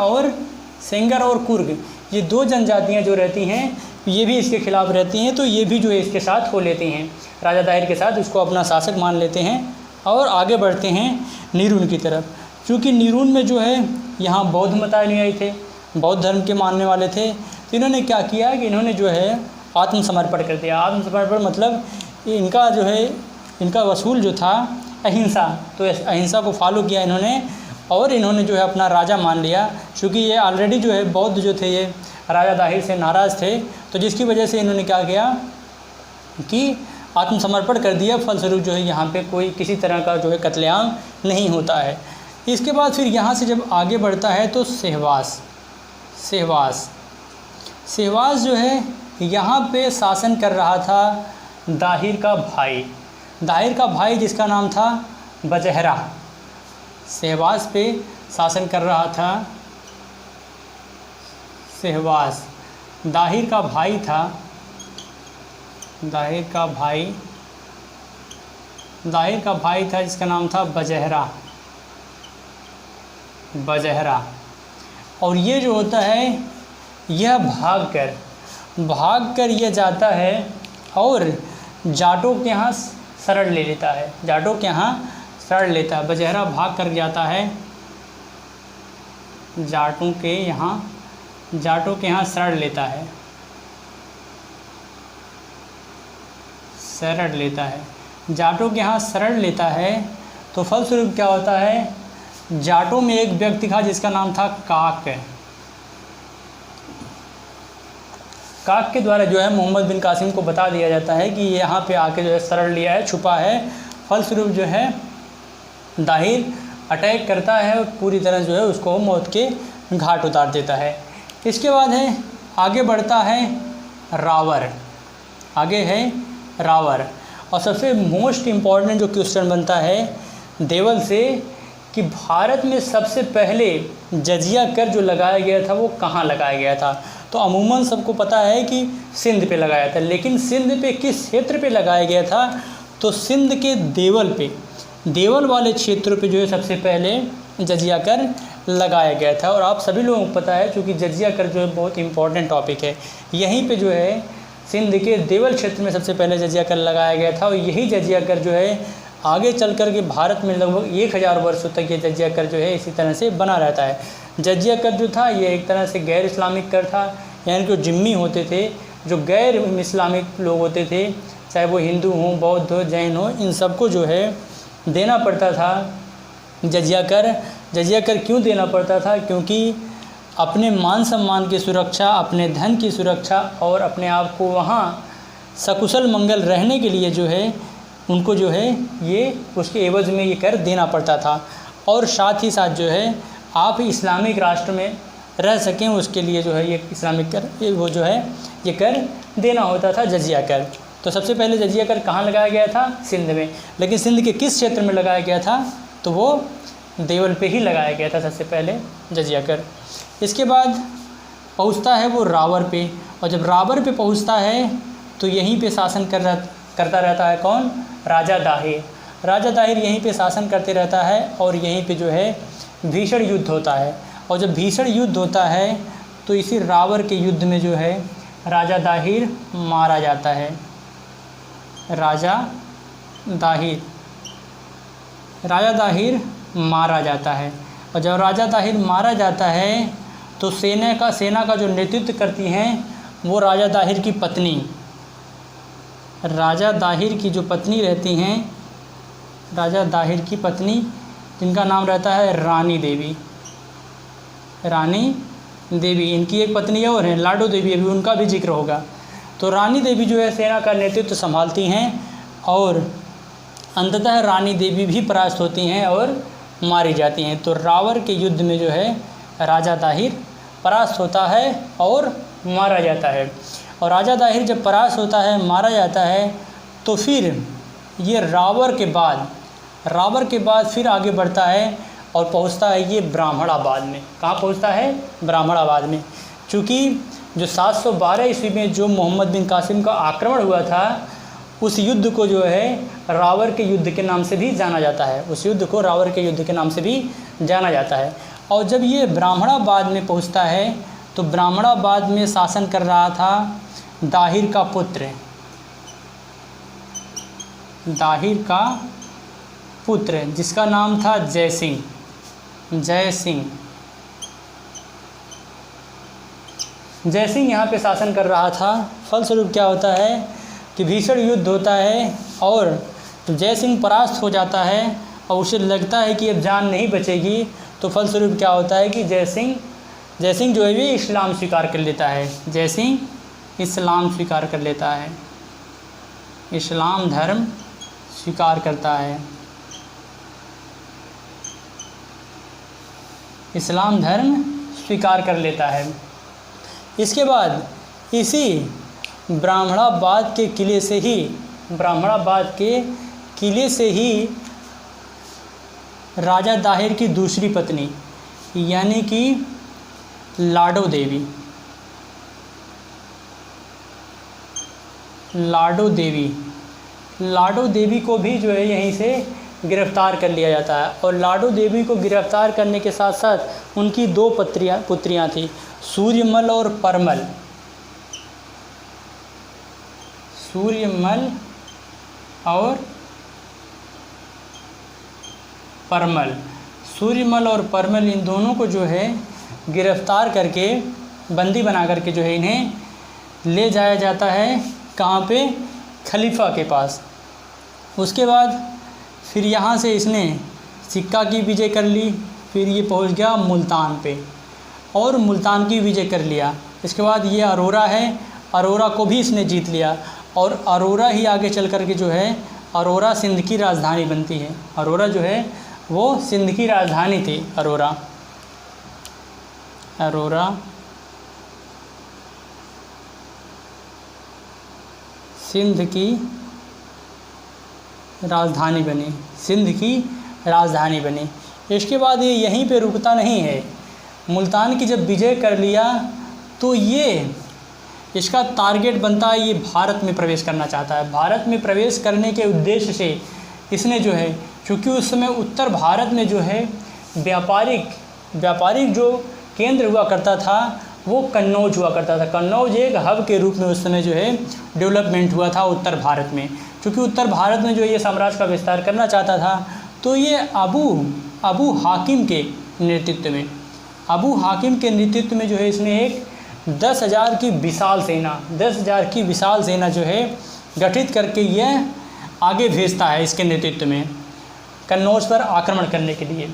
और कुर्ग ये 2 जनजातियाँ जो रहती हैं ये भी इसके खिलाफ़ रहती हैं। तो ये भी जो है इसके साथ हो लेते हैं, राजा दाहिर के साथ उसको अपना शासक मान लेते हैं और आगे बढ़ते हैं नीरून की तरफ। क्योंकि नीरून में जो है यहाँ बौद्ध मतानुयायी थे, बौद्ध धर्म के मानने वाले थे। तो इन्होंने क्या किया कि इन्होंने जो है आत्मसमर्पण कर दिया। आत्मसमर्पण मतलब इनका जो है इनका वसूल जो था अहिंसा, तो अहिंसा को फॉलो किया इन्होंने, और इन्होंने जो है अपना राजा मान लिया। क्योंकि ये ऑलरेडी जो है बौद्ध जो थे ये राजा दाहिर से नाराज़ थे, तो जिसकी वजह से इन्होंने क्या किया कि आत्मसमर्पण कर दिया। फलस्वरूप जो है यहाँ पे कोई किसी तरह का जो है कत्लेआम नहीं होता है। इसके बाद फिर यहाँ से जब आगे बढ़ता है तो सहवास जो है यहाँ पे शासन कर रहा था दाहिर का भाई जिसका नाम था बजहरा। सहवास पे शासन कर रहा था सहवास। दाहिर का भाई था जिसका नाम था बजहरा। और ये जो होता है यह भाग कर यह जाता है और जाटों के यहाँ शरण ले लेता है, जाटों के यहाँ शरण लेता है। बजहरा भाग कर जाता है जाटों के यहाँ शरण लेता है, जाटों के यहाँ शरण लेता है। तो फलस्वरूप क्या होता है, जाटों में एक व्यक्ति था जिसका नाम था काक के द्वारा जो है मोहम्मद बिन कासिम को बता दिया जाता है कि यहाँ पे आके जो है शरण लिया है, छुपा है। फलस्वरूप जो है दाहिर अटैक करता है और पूरी तरह जो है उसको मौत के घाट उतार देता है। इसके बाद है आगे बढ़ता है रावर। और सबसे मोस्ट इम्पॉर्टेंट जो क्वेश्चन बनता है देवल से कि भारत में सबसे पहले जजिया कर जो लगाया गया था वो कहाँ लगाया गया था। तो अमूमन सबको पता है कि सिंध पे लगाया था, लेकिन सिंध पे किस क्षेत्र पे लगाया गया था, तो सिंध के देवल वाले क्षेत्रों पे जो है सबसे पहले जजिया कर लगाया गया था। और आप सभी लोगों को पता है क्योंकि जजिया कर जो है बहुत इंपॉर्टेंट टॉपिक है, यहीं पे जो है सिंध के देवल क्षेत्र में सबसे पहले जजिया कर लगाया गया था। और यही जजिया कर जो है आगे चल कर के भारत में लगभग 1000 वर्षों तक ये जजिया कर जो है इसी तरह से बना रहता है। जजिया कर जो था ये एक तरह से गैर इस्लामिक कर था, यानी कि जो जिम्मी होते थे, जो गैर इस्लामिक लोग होते थे, चाहे वो हिंदू हों, बौद्ध हो, जैन हो, इन सबको जो है देना पड़ता था जजिया कर क्यों देना पड़ता था, क्योंकि अपने मान सम्मान की सुरक्षा, अपने धन की सुरक्षा और अपने आप को वहाँ सकुशल मंगल रहने के लिए जो है उनको जो है ये उसके एवज़ में ये कर देना पड़ता था। और साथ ही साथ जो है आप इस्लामिक राष्ट्र में रह सकें उसके लिए जो है ये इस्लामिक कर वो जो है ये कर देना होता था जजिया कर। तो सबसे पहले जजिया कर कहाँ लगाया गया था, सिंध में। लेकिन सिंध के किस क्षेत्र में लगाया गया था, तो वो देवल पे ही लगाया गया था सबसे पहले जजिया कर। इसके बाद पहुँचता है वो रावर पे, और जब रावर पे पहुँचता है तो यहीं पे शासन करता रहता है कौन, राजा दाहिर यहीं पे शासन करते रहता है। और यहीं पे जो है भीषण युद्ध होता है। और जब भीषण युद्ध होता है तो इसी रावर के युद्ध में जो है राजा दाहिर मारा जाता है। राजा दाहिर मारा जाता है। और जब राजा दाहिर मारा जाता है तो सेना का जो नेतृत्व करती हैं वो राजा दाहिर की पत्नी रहती हैं, राजा दाहिर की पत्नी, जिनका नाम रहता है रानी देवी। इनकी एक पत्नी और है लाडो देवी, अभी उनका भी जिक्र होगा। तो रानी देवी जो है सेना का नेतृत्व संभालती हैं और अंततः रानी देवी भी परास्त होती हैं और मारी जाती हैं। तो रावर के युद्ध में जो है राजा दाहिर परास्त होता है और मारा जाता है। और राजा दाहिर जब परास्त होता है, मारा जाता है, तो फिर ये रावर के बाद फिर आगे बढ़ता है और पहुंचता है ये ब्राह्मणाबाद में। कहाँ पहुंचता है, ब्राह्मणाबाद में। चूँकि जो 712 ईस्वी में जो मोहम्मद बिन कासिम का आक्रमण हुआ था, उस युद्ध को जो है रावर के युद्ध के नाम से भी जाना जाता है। और जब ये ब्राह्मणाबाद में पहुंचता है तो ब्राह्मणाबाद में शासन कर रहा था दाहिर का पुत्र जिसका नाम था जय सिंह यहाँ पे शासन कर रहा था। फलस्वरूप क्या होता है कि भीषण युद्ध होता है और जय सिंह परास्त हो जाता है और उसे लगता है कि अब जान नहीं बचेगी। तो फलस्वरूप क्या होता है कि जय सिंह जो है भी इस्लाम स्वीकार कर लेता है। जय सिंह इस्लाम स्वीकार कर लेता है, इस्लाम धर्म स्वीकार करता है, इस्लाम धर्म स्वीकार कर लेता है। इसके बाद इसी ब्राह्मणाबाद के किले से ही राजा दाहिर की दूसरी पत्नी यानी कि लाडो देवी को भी जो है यहीं से गिरफ्तार कर लिया जाता है। और लाडो देवी को गिरफ्तार करने के साथ साथ उनकी 2 पुत्रियां थी, सूर्यमल और परमल। सूर्यमल और परमल, सूर्यमल और परमल, इन दोनों को जो है गिरफ्तार करके बंदी बना करके जो है इन्हें ले जाया जाता है, कहाँ पे, खलीफा के पास। उसके बाद फिर यहाँ से इसने सिक्का की विजय कर ली, फिर ये पहुँच गया मुल्तान पे और मुल्तान की विजय कर लिया। इसके बाद ये अरोरा है, अरोरा को भी इसने जीत लिया और अरोरा ही आगे चल कर के जो है अरोरा सिंध की राजधानी बनती है। अरोरा जो है वो सिंध की राजधानी थी। अरोरा सिंध की राजधानी बनी, सिंध की राजधानी बनी। इसके बाद ये यहीं पे रुकता नहीं है। मुल्तान की जब विजय कर लिया तो ये इसका टारगेट बनता है, ये भारत में प्रवेश करना चाहता है। भारत में प्रवेश करने के उद्देश्य से इसने जो है, चूँकि उस समय उत्तर भारत में जो है व्यापारिक जो केंद्र हुआ करता था वो कन्नौज हुआ करता था। कन्नौज एक हब के रूप में उस समय जो है डेवलपमेंट हुआ था उत्तर भारत में। क्योंकि उत्तर भारत में जो ये साम्राज्य का विस्तार करना चाहता था तो ये अबू हाकिम के नेतृत्व में जो है इसने एक 10,000 की विशाल सेना जो है गठित करके यह आगे भेजता है इसके नेतृत्व में कन्नौज पर आक्रमण करने के लिए।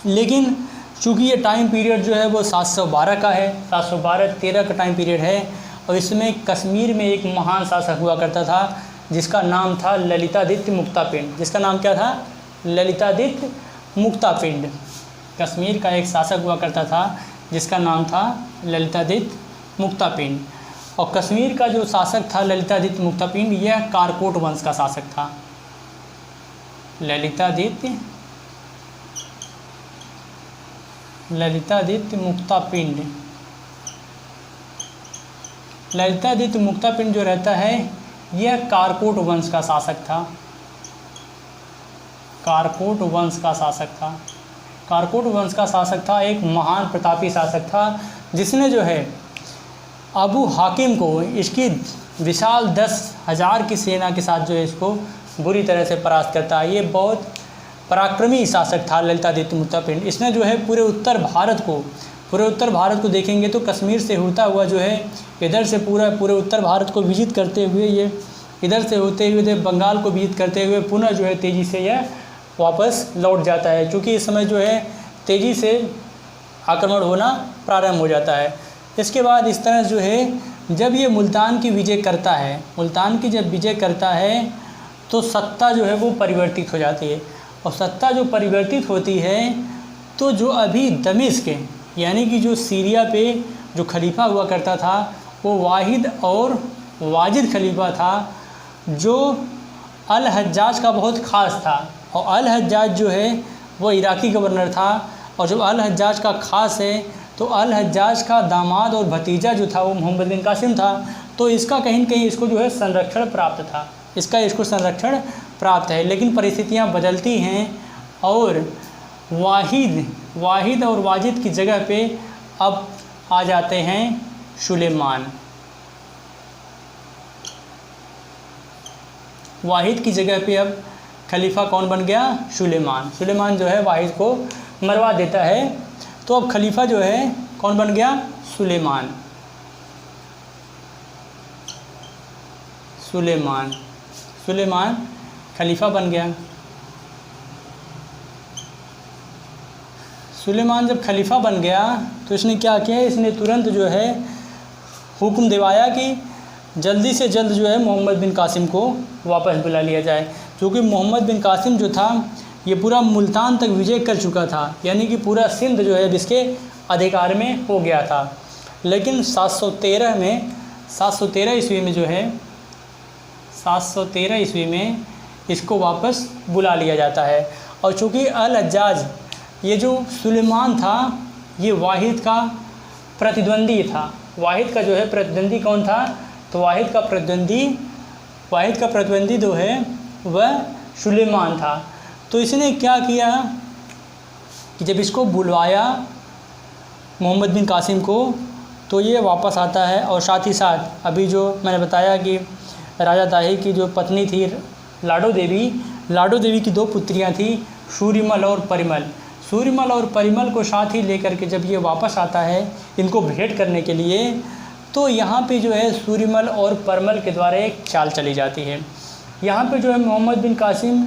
लेकिन चूँकि ये टाइम पीरियड जो है वो 712 का है, 712-13 का टाइम पीरियड है। और इसमें कश्मीर में एक महान शासक हुआ करता था जिसका नाम था ललितादित्य मुक्तापिंड। जिसका नाम क्या था? ललितादित्य मुक्तापिंड। कश्मीर का एक शासक हुआ करता था जिसका नाम था ललितादित्य मुक्तापिंड। और कश्मीर का जो शासक था ललितादित्य मुक्तापिंड, यह कारकोट वंश का शासक था। ललितादित्य मुक्तापिंड जो रहता है यह कारकोट वंश का शासक था। कारकोट वंश का शासक था, एक महान प्रतापी शासक था जिसने जो है अबू हाकिम को इसकी विशाल 10,000 की सेना के साथ जो है इसको बुरी तरह से परास्त करता है। ये बहुत पराक्रमी शासक था ललितादित्य मुक्तापिंड। इसने जो है पूरे उत्तर भारत को देखेंगे तो कश्मीर से होता हुआ जो है इधर से पूरे उत्तर भारत को विजित करते हुए ये इधर से होते हुए बंगाल को विजित करते हुए पुनः जो है तेज़ी से यह वापस लौट जाता है। क्योंकि इस समय जो है तेज़ी से आक्रमण होना प्रारंभ हो जाता है। इसके बाद इस तरह जो है जब ये मुल्तान की विजय करता है तो सत्ता जो है वो परिवर्तित हो जाती है। और सत्ता जो परिवर्तित होती है तो जो अभी दमिश्क यानी कि जो सीरिया पे जो खलीफा हुआ करता था वो वाहिद और वाजिद खलीफा था, जो अल हज्जाज का बहुत ख़ास था। और अल हज्जाज जो है वो इराकी गवर्नर था। और जब अल हज्जाज का ख़ास है तो अल हज्जाज का दामाद और भतीजा जो था वो मोहम्मद बिन कासिम था। तो इसका कहीं न कहीं इसको जो है संरक्षण प्राप्त था, इसको संरक्षण प्राप्त है। लेकिन परिस्थितियां बदलती हैं और वाहिद और वाजिद की जगह पे अब आ जाते हैं सुलेमान। वाहिद की जगह पे अब खलीफा कौन बन गया? सुलेमान जो है वाहिद को मरवा देता है। तो अब खलीफा जो है कौन बन गया? सुलेमान खलीफा बन गया। सुलेमान जब खलीफा बन गया तो इसने क्या किया? इसने तुरंत जो है हुक्म दिवाया कि जल्दी से जल्द जो है मोहम्मद बिन कासिम को वापस बुला लिया जाए। क्योंकि मोहम्मद बिन कासिम जो था ये पूरा मुल्तान तक विजय कर चुका था, यानी कि पूरा सिंध जो है इसके अधिकार में हो गया था। लेकिन 713 ईस्वी में इसको वापस बुला लिया जाता है। और चूँकि अल हज्जाज ये जो सुलेमान था ये वाहिद का प्रतिद्वंदी था। वाहिद का जो है प्रतिद्वंदी कौन था? तो वाहिद का प्रतिद्वंदी जो है वह सुलेमान था। तो इसने क्या किया कि जब इसको बुलवाया मोहम्मद बिन कासिम को, तो ये वापस आता है। और साथ ही साथ अभी जो मैंने बताया कि राजा दाहिर की जो पत्नी थी लाडो देवी की 2 पुत्रियां थी, सूर्यमल और परिमल। सूर्यमल और परिमल को साथ ही लेकर के जब ये वापस आता है इनको भेंट करने के लिए, तो यहाँ पे जो है सूर्यमल और परिमल के द्वारा एक चाल चली जाती है। यहाँ पे जो है मोहम्मद बिन कासिम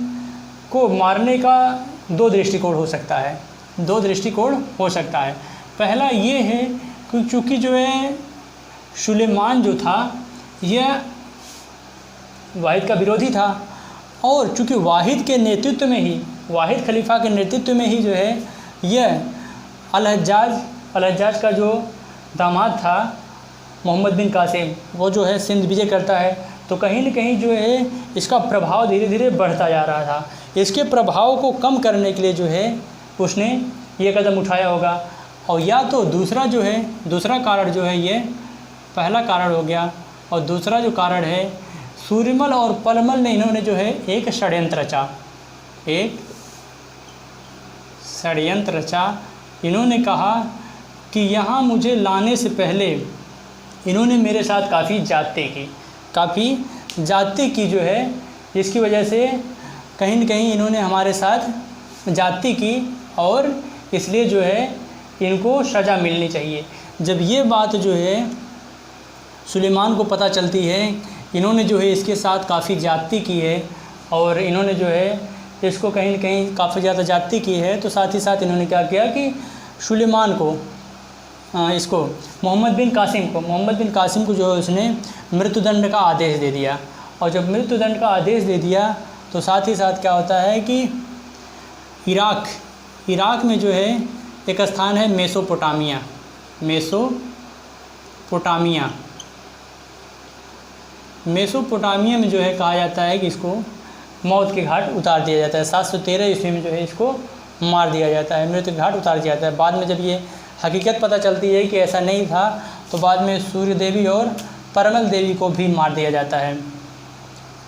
को मारने का 2 दृष्टिकोण हो सकता है, 2 दृष्टिकोण हो सकता है। पहला ये है कि चूँकि जो है सुलेमान जो था यह वाहिद का विरोधी था, और चूँकि वाहिद के नेतृत्व में ही, वाहिद खलीफा के नेतृत्व में ही जो है यह अल-हज्जाज का जो दामाद था मोहम्मद बिन कासिम, वो जो है सिंध विजय करता है, तो कहीं न कहीं जो है इसका प्रभाव धीरे धीरे बढ़ता जा रहा था। इसके प्रभाव को कम करने के लिए जो है उसने ये कदम उठाया होगा। और या तो दूसरा कारण जो है, ये पहला कारण हो गया, और दूसरा जो कारण है सूर्यमल और परिमल ने इन्होंने जो है एक षड्यंत्र रचा। इन्होंने कहा कि यहाँ मुझे लाने से पहले इन्होंने मेरे साथ काफ़ी ज़्यादती की जो है, जिसकी वजह से कहीं न कहीं इन्होंने हमारे साथ ज़्यादती की, और इसलिए जो है इनको सज़ा मिलनी चाहिए। जब ये बात जो है सुलेमान को पता चलती है, इन्होंने जो है इसके साथ काफ़ी ज़्यादती की है, और इन्होंने जो है इसको कहीं न कहीं काफ़ी ज़्यादा ज़्यादती की है, तो साथ ही साथ इन्होंने क्या किया कि सुलेमान को इसको मोहम्मद बिन कासिम को जो है उसने मृत्युदंड का आदेश दे दिया। और जब मृत्युदंड का आदेश दे दिया तो साथ ही साथ क्या होता है कि इराक़ में जो है एक स्थान है मेसोपोटामिया में जो है कहा जाता है कि इसको मौत के घाट उतार दिया जाता है। 713 ईस्वी में जो है इसको मार दिया जाता है, मृत्यु के घाट उतार दिया जाता है। बाद में जब ये हकीकत पता चलती है कि ऐसा नहीं था, तो बाद में सूर्य देवी और परिमल देवी को भी मार दिया जाता है।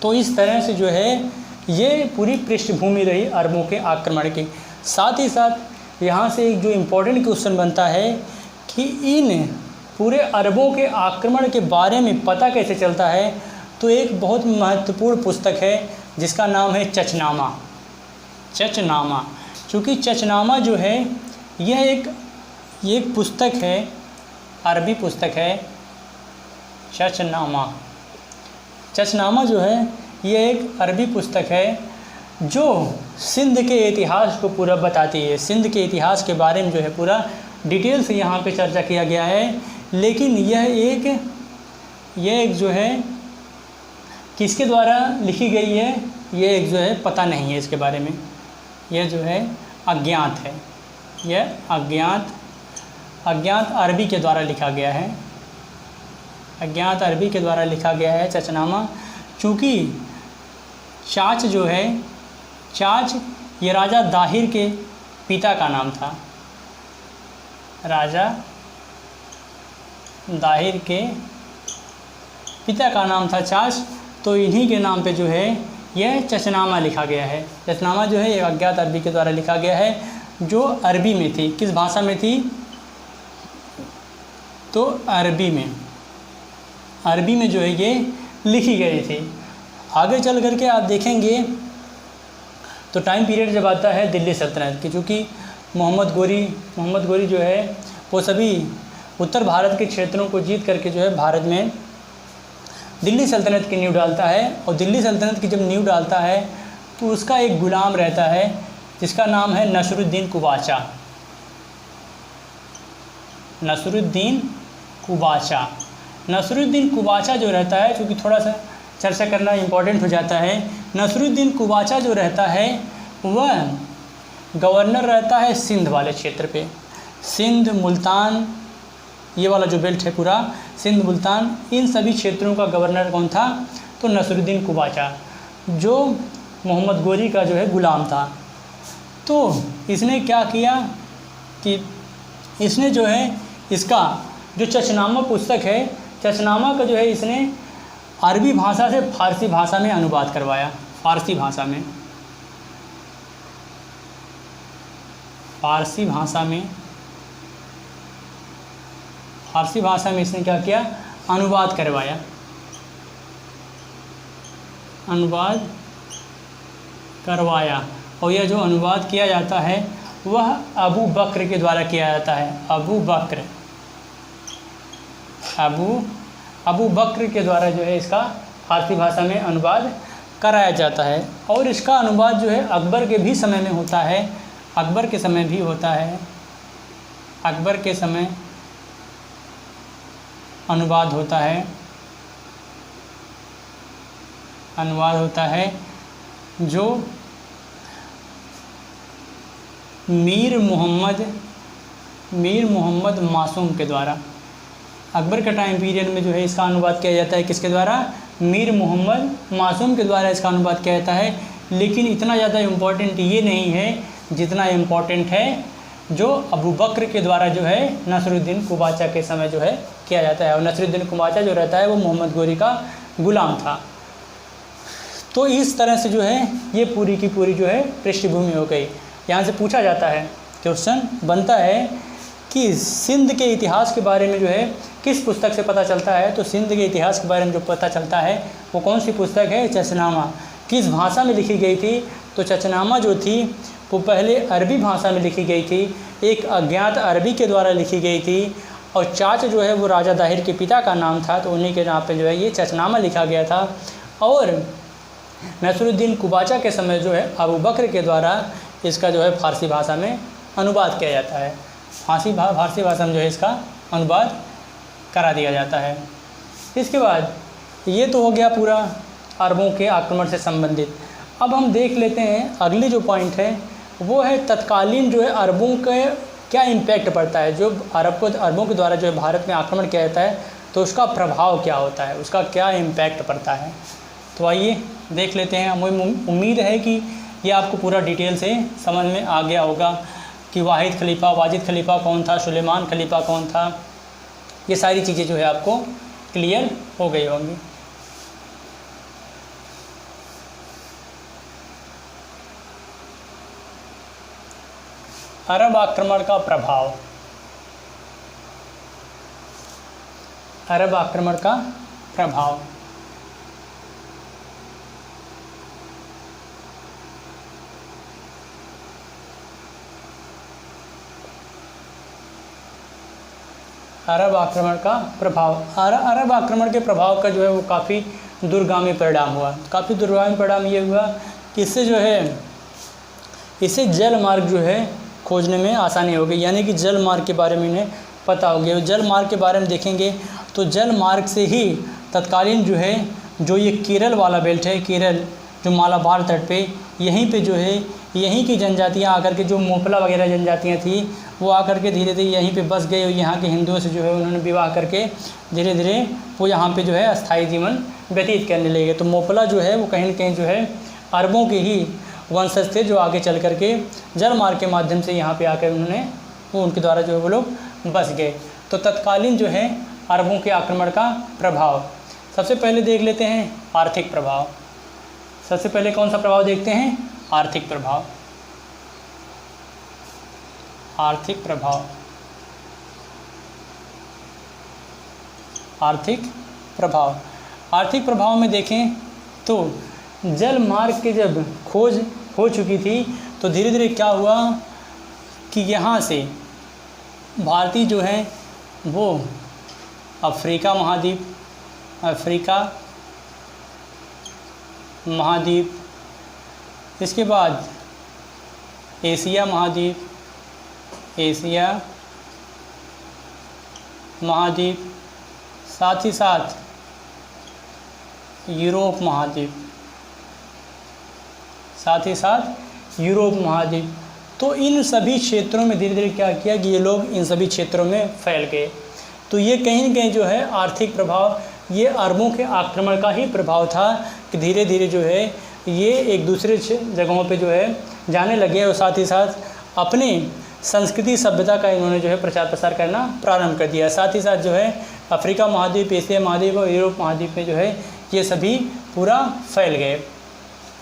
तो इस तरह से जो है ये पूरी पृष्ठभूमि रही अरबों के आक्रमण की। साथ ही साथ यहाँ से एक जो इम्पोर्टेंट क्वेश्चन बनता है कि इन पूरे अरबों के आक्रमण के बारे में पता कैसे चलता है, तो एक बहुत महत्वपूर्ण पुस्तक है जिसका नाम है चचनामा। चूँकि चचनामा जो है यह एक पुस्तक है, अरबी पुस्तक है। चचनामा जो है ये एक अरबी पुस्तक है जो सिंध के इतिहास को पूरा बताती है। सिंध के इतिहास के बारे में जो है पूरा डिटेल से यहाँ पे चर्चा किया गया है। लेकिन यह एक जो है किसके द्वारा लिखी गई है, ये एक जो है पता नहीं है इसके बारे में। यह जो है अज्ञात है, यह अज्ञात अरबी के द्वारा लिखा गया है, अज्ञात अरबी के द्वारा लिखा गया है चचनामा। चूँकि चाच जो है, ये राजा दाहिर के पिता का नाम था, राजा दाहिर के पिता का नाम था चाच, तो इन्हीं के नाम पे जो है यह चचनामा लिखा गया है। चचनामा जो है एक अज्ञात अरबी के द्वारा लिखा गया है, जो अरबी में थी। किस भाषा में थी? तो अरबी में जो है ये लिखी गई थी। आगे चल करके आप देखेंगे तो टाइम पीरियड जब आता है दिल्ली सल्तनत की, चूँकि मोहम्मद गोरी जो है वो सभी उत्तर भारत के क्षेत्रों को जीत करके जो है भारत में दिल्ली सल्तनत की नींव डालता है। और दिल्ली सल्तनत की जब नींव डालता है तो उसका एक गुलाम रहता है जिसका नाम है नसरुद्दीन कुबाचा जो रहता है, क्योंकि थोड़ा सा चर्चा करना इम्पोर्टेंट हो जाता है। नसरुद्दीन कुबाचा जो रहता है वह गवर्नर रहता है सिंध वाले क्षेत्र पे। सिंध, मुल्तान, ये वाला जो बेल्ट है पूरा, सिंध, मुल्तान, इन सभी क्षेत्रों का गवर्नर कौन था? तो नसरुद्दीन कुबाचा, जो मोहम्मद गोरी का जो है गुलाम था। तो इसने क्या किया कि इसने जो है इसका जो चचनामा पुस्तक है, चचनामा का जो है इसने अरबी भाषा से फारसी भाषा में अनुवाद करवाया। फारसी भाषा में फारसी भाषा में इसने क्या किया, अनुवाद करवाया, अनुवाद करवाया। और यह जो अनुवाद किया जाता है वह अबू बकर के द्वारा किया जाता है। अबू बकर के द्वारा जो है इसका फारसी भाषा में अनुवाद कराया जाता है। और इसका अनुवाद जो है अकबर के भी समय में होता है, अकबर के समय भी होता है, अकबर के समय अनुवाद होता है, अनुवाद होता है जो मीर मोहम्मद मासूम के द्वारा, अकबर का टाइम पीरियड में जो है इसका अनुवाद किया जाता है। किसके द्वारा? मीर मोहम्मद मासूम के द्वारा इसका अनुवाद किया जाता है। लेकिन इतना ज़्यादा इम्पोर्टेंट ये नहीं है जितना इम्पोर्टेंट है जो अबू बकर के द्वारा जो है नसरुद्दीन कुबाचा के समय जो है किया जाता है। और नसरुद्दीन कुबाचा जो रहता है वो मोहम्मद गोरी का गुलाम था। तो इस तरह से जो है ये पूरी की पूरी जो है पृष्ठभूमि हो गई। यहाँ से पूछा जाता है, क्वेश्चन बनता है कि सिंध के इतिहास के बारे में जो है किस पुस्तक से पता चलता है। तो सिंध के इतिहास के बारे में जो पता चलता है वो कौन सी पुस्तक है? चचनामा। किस भाषा में लिखी गई थी? तो चचनामा जो थी वो पहले अरबी भाषा में लिखी गई थी, एक अज्ञात अरबी के द्वारा लिखी गई थी। और चाच जो है वो राजा दाहिर के पिता का नाम था, तो उन्हीं के नाम पे जो है ये चचनामा लिखा गया था। और नसरुद्दीन कुबाचा के समय जो है अबू बकर के द्वारा इसका जो है फारसी भाषा में अनुवाद किया जाता है। फारसी भाषा में जो है इसका अनुवाद करा दिया जाता है। इसके बाद ये तो हो गया पूरा अरबों के आक्रमण से संबंधित। अब हम देख लेते हैं अगली जो पॉइंट है वो है तत्कालीन जो है अरबों के क्या इम्पैक्ट पड़ता है। जो अरबों के द्वारा जो है भारत में आक्रमण किया जाता है तो उसका प्रभाव क्या होता है, उसका क्या इम्पैक्ट पड़ता है। तो आइए देख लेते हैं। मुझे उम्मीद है कि ये आपको पूरा डिटेल से समझ में आ गया होगा कि वाहिद खलीफा, वाजिद खलीफा कौन था, सुलेमान खलीफा कौन था। ये सारी चीज़ें जो है आपको क्लियर हो गई होंगी। अरब आक्रमण का प्रभाव, अरब आक्रमण का प्रभाव। अरब आक्रमण का प्रभाव, अरब आक्रमण के प्रभाव का जो है वो काफ़ी दूरगामी परिणाम हुआ। काफ़ी दूरगामी परिणाम ये हुआ कि इससे जो है इससे जल मार्ग जो है खोजने में आसानी हो गई, यानी कि जल मार्ग के बारे में इन्हें पता हो गया। जल मार्ग के बारे में देखेंगे तो जल मार्ग से ही तत्कालीन जो है जो ये केरल वाला बेल्ट है, केरल जो मालाबार तट पे, यहीं पे जो है यहीं की जनजातियाँ आकर के, जो मोपला वगैरह जनजातियाँ थी वो आकर के धीरे धीरे यहीं पे बस गए और यहाँ के हिंदुओं से जो है उन्होंने विवाह करके धीरे धीरे वो यहाँ पे जो है अस्थायी जीवन व्यतीत करने लगे। तो मोपला जो है वो कहीं न कहीं जो है अरबों के ही वंशज थे, जो आगे चल करके जल मार्ग के माध्यम से यहाँ पे आकर वो उनके द्वारा जो है वो लोग बस गए। तो तत्कालीन जो है अरबों के आक्रमण का प्रभाव, सबसे पहले देख लेते हैं आर्थिक प्रभाव। सबसे पहले कौन सा प्रभाव देखते हैं? आर्थिक प्रभाव। आर्थिक प्रभाव, आर्थिक प्रभाव, आर्थिक प्रभाव में देखें तो जल मार्ग की जब खोज हो चुकी थी तो धीरे धीरे क्या हुआ कि यहाँ से भारतीय जो है वो अफ्रीका महाद्वीप, इसके बाद एशिया महाद्वीप, साथ ही साथ यूरोप महाद्वीप, तो इन सभी क्षेत्रों में धीरे धीरे क्या किया कि ये लोग इन सभी क्षेत्रों में फैल गए। तो ये कहीं न कहीं जो है आर्थिक प्रभाव, ये अरबों के आक्रमण का ही प्रभाव था कि धीरे धीरे जो है ये एक दूसरे जगहों पे जो है जाने लगे और साथ ही साथ अपनी संस्कृति सभ्यता का इन्होंने जो है प्रचार प्रसार करना प्रारंभ कर दिया। साथ ही साथ जो है अफ्रीका महाद्वीप, एशिया महाद्वीप और यूरोप महाद्वीप में जो है ये सभी पूरा फैल गए।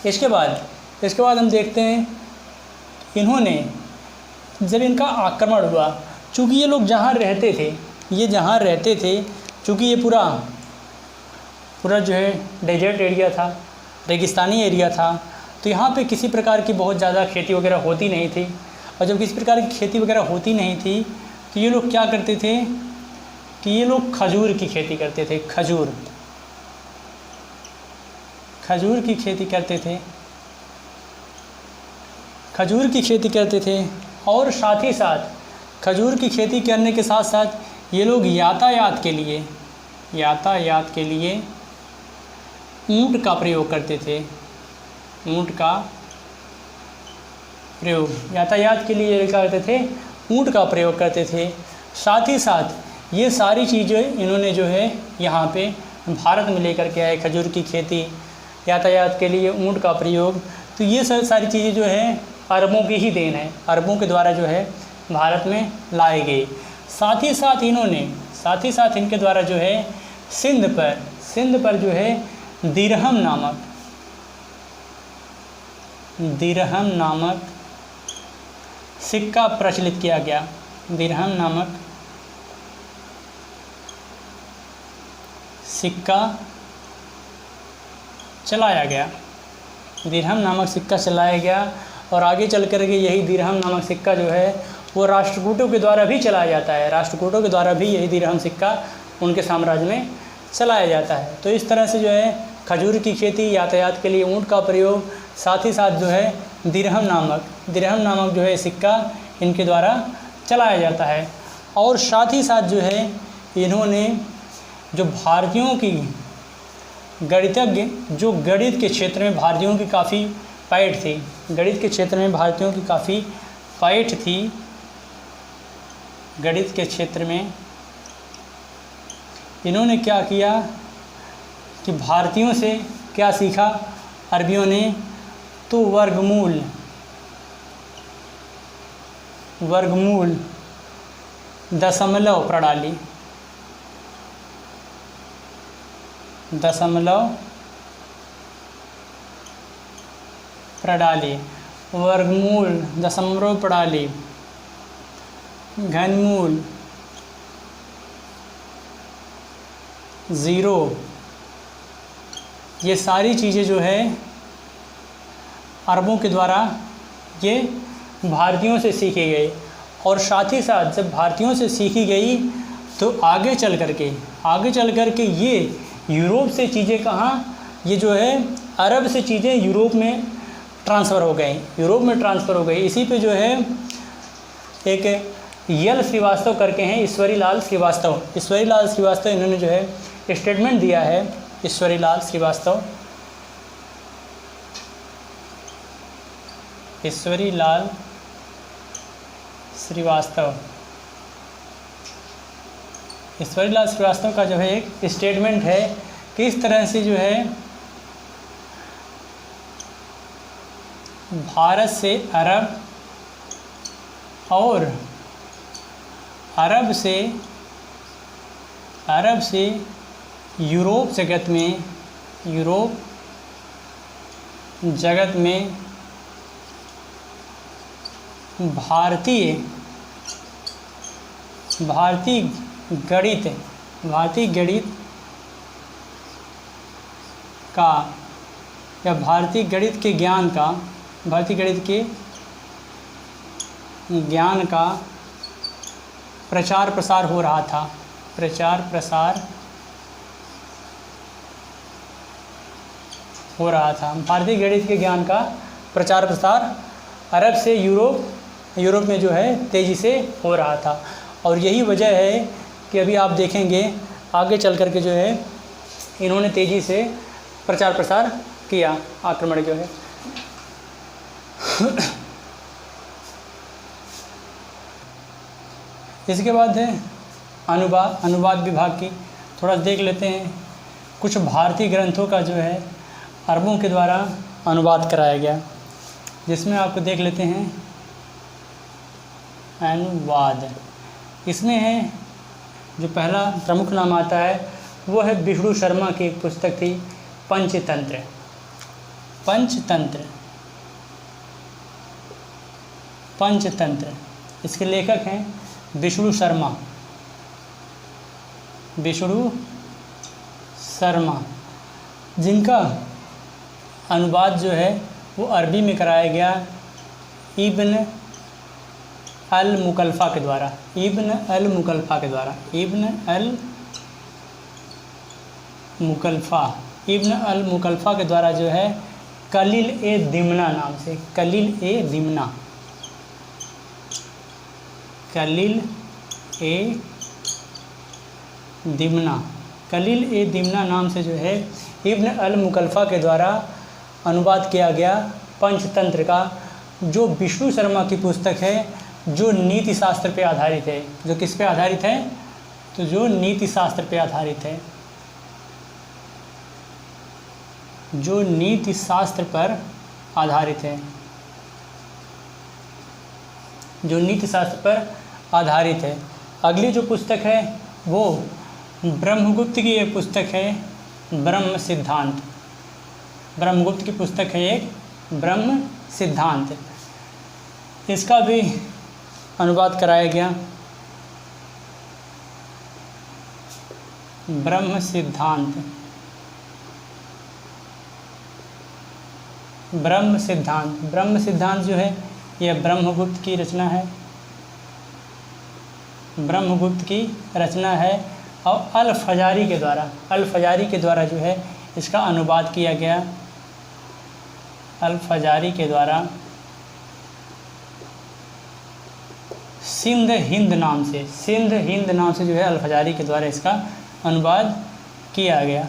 इसके बाद हम देखते हैं इन्होंने जब इनका आक्रमण हुआ, चूँकि ये लोग जहाँ रहते थे, ये जहाँ रहते थे, चूँकि ये पूरा जो है डेजर्ट एरिया था, रेगिस्तानी एरिया था, तो यहाँ पे किसी प्रकार की बहुत ज़्यादा खेती वगैरह होती नहीं थी। और जब किसी प्रकार की खेती वगैरह होती नहीं थी तो ये लोग क्या करते थे कि ये लोग खजूर की खेती करते थे। खजूर की खेती करते थे, खजूर की खेती करते थे। और साथ ही साथ खजूर की खेती करने के साथ साथ ये लोग यातायात के लिए ऊँट का प्रयोग करते थे। ऊँट का प्रयोग यातायात के लिए क्या करते थे, ऊँट का प्रयोग करते थे। साथ ही साथ ये सारी चीज़ें इन्होंने जो है यहाँ पे भारत में लेकर के आए। खजूर की खेती, यातायात के लिए ऊँट का प्रयोग, तो ये सारी चीज़ें जो है अरबों की ही देन है, अरबों के द्वारा जो है भारत में लाई गई। साथ ही साथ इनके द्वारा जो है सिंध पर जो है दिरहम नामक सिक्का प्रचलित किया गया। दिरहम नामक सिक्का चलाया गया। दिरहम नामक सिक्का चलाया गया और आगे चल कर के यही दिरहम नामक सिक्का जो है वो राष्ट्रकूटों के द्वारा भी चलाया जाता है। राष्ट्रकूटों के द्वारा भी यही दिरहम सिक्का उनके साम्राज्य में चलाया जाता है। तो इस तरह से जो है खजूर की खेती, यातायात के लिए ऊँट का प्रयोग, साथ ही साथ जो है दिरहम नामक जो है सिक्का इनके द्वारा चलाया जाता है। और साथ ही साथ जो है इन्होंने जो भारतीयों की गणितज्ञ, जो गणित के क्षेत्र में भारतीयों की काफ़ी पैठ थी, गणित के क्षेत्र में भारतीयों की काफ़ी पैठ थी, गणित के क्षेत्र में इन्होंने क्या किया कि भारतीयों से क्या सीखा अरबियों ने, तो वर्गमूल, दशमलव प्रणाली, वर्गमूल, दशमलव प्रणाली, घनमूल, ज़ीरो, ये सारी चीज़ें जो है अरबों के द्वारा ये भारतीयों से सीखी गई। और साथ ही साथ जब भारतीयों से सीखी गई तो आगे चल करके ये यूरोप से चीज़ें कहाँ, ये जो है अरब से चीज़ें यूरोप में ट्रांसफ़र हो गई। इसी पे जो है एक यल श्रीवास्तव करके हैं, ईश्वरी लाल श्रीवास्तव इन्होंने जो है स्टेटमेंट दिया है। ईश्वरी लाल श्रीवास्तव का जो है एक स्टेटमेंट है कि इस तरह से जो है भारत से अरब और अरब से यूरोप जगत में भारतीय गणित का या भारतीय गणित के ज्ञान का प्रचार प्रसार हो रहा था। भारतीय गणित के ज्ञान का प्रचार प्रसार अरब से यूरोप में जो है तेज़ी से हो रहा था। और यही वजह है कि अभी आप देखेंगे आगे चल कर के जो है इन्होंने तेज़ी से प्रचार प्रसार किया, आक्रमण जो है। इसके बाद है अनुवाद विभाग की। थोड़ा देख लेते हैं कुछ भारतीय ग्रंथों का जो है अरबों के द्वारा अनुवाद कराया गया, जिसमें आपको देख लेते हैं अनुवाद। इसमें है जो पहला प्रमुख नाम आता है वो है विष्णु शर्मा की एक पुस्तक थी पंचतंत्र। इसके लेखक हैं विष्णु शर्मा, विष्णु शर्मा, जिनका अनुवाद जो है वो अरबी में कराया गया इब्न अल मुकल्फ़ा के द्वारा, इब्न अल मुकल्फ़ा के द्वारा, इब्न अल मुकल्फ़ा, इब्न अल मुकल्फ़ा के द्वारा जो है कलील ए दिमना नाम से, कलील ए दिमना, कलील ए दिमना, कलील ए दिमना नाम से जो है इब्न अल मुकल्फ़ा के द्वारा अनुवाद किया गया पंचतंत्र का, जो विष्णु शर्मा की पुस्तक है, जो नीति शास्त्र पे आधारित है। जो किस पे आधारित है? तो जो नीति शास्त्र पे आधारित है, जो नीति शास्त्र पर आधारित है, जो नीति शास्त्र पर आधारित है। अगली जो पुस्तक है वो ब्रह्मगुप्त की एक पुस्तक है, ब्रह्म सिद्धांत। ब्रह्मगुप्त की पुस्तक है एक ब्रह्म सिद्धांत, इसका भी अनुवाद कराया गया। ब्रह्म सिद्धांत, ब्रह्म सिद्धांत, ब्रह्म सिद्धांत जो है यह ब्रह्मगुप्त की रचना है, ब्रह्मगुप्त की रचना है और अल फजारी के द्वारा, अल फजारी के द्वारा जो है इसका अनुवाद किया गया, अल फजारी के द्वारा सिंध हिंद नाम से, सिंध हिंद नाम से जो है अल फजारी के द्वारा इसका अनुवाद किया गया।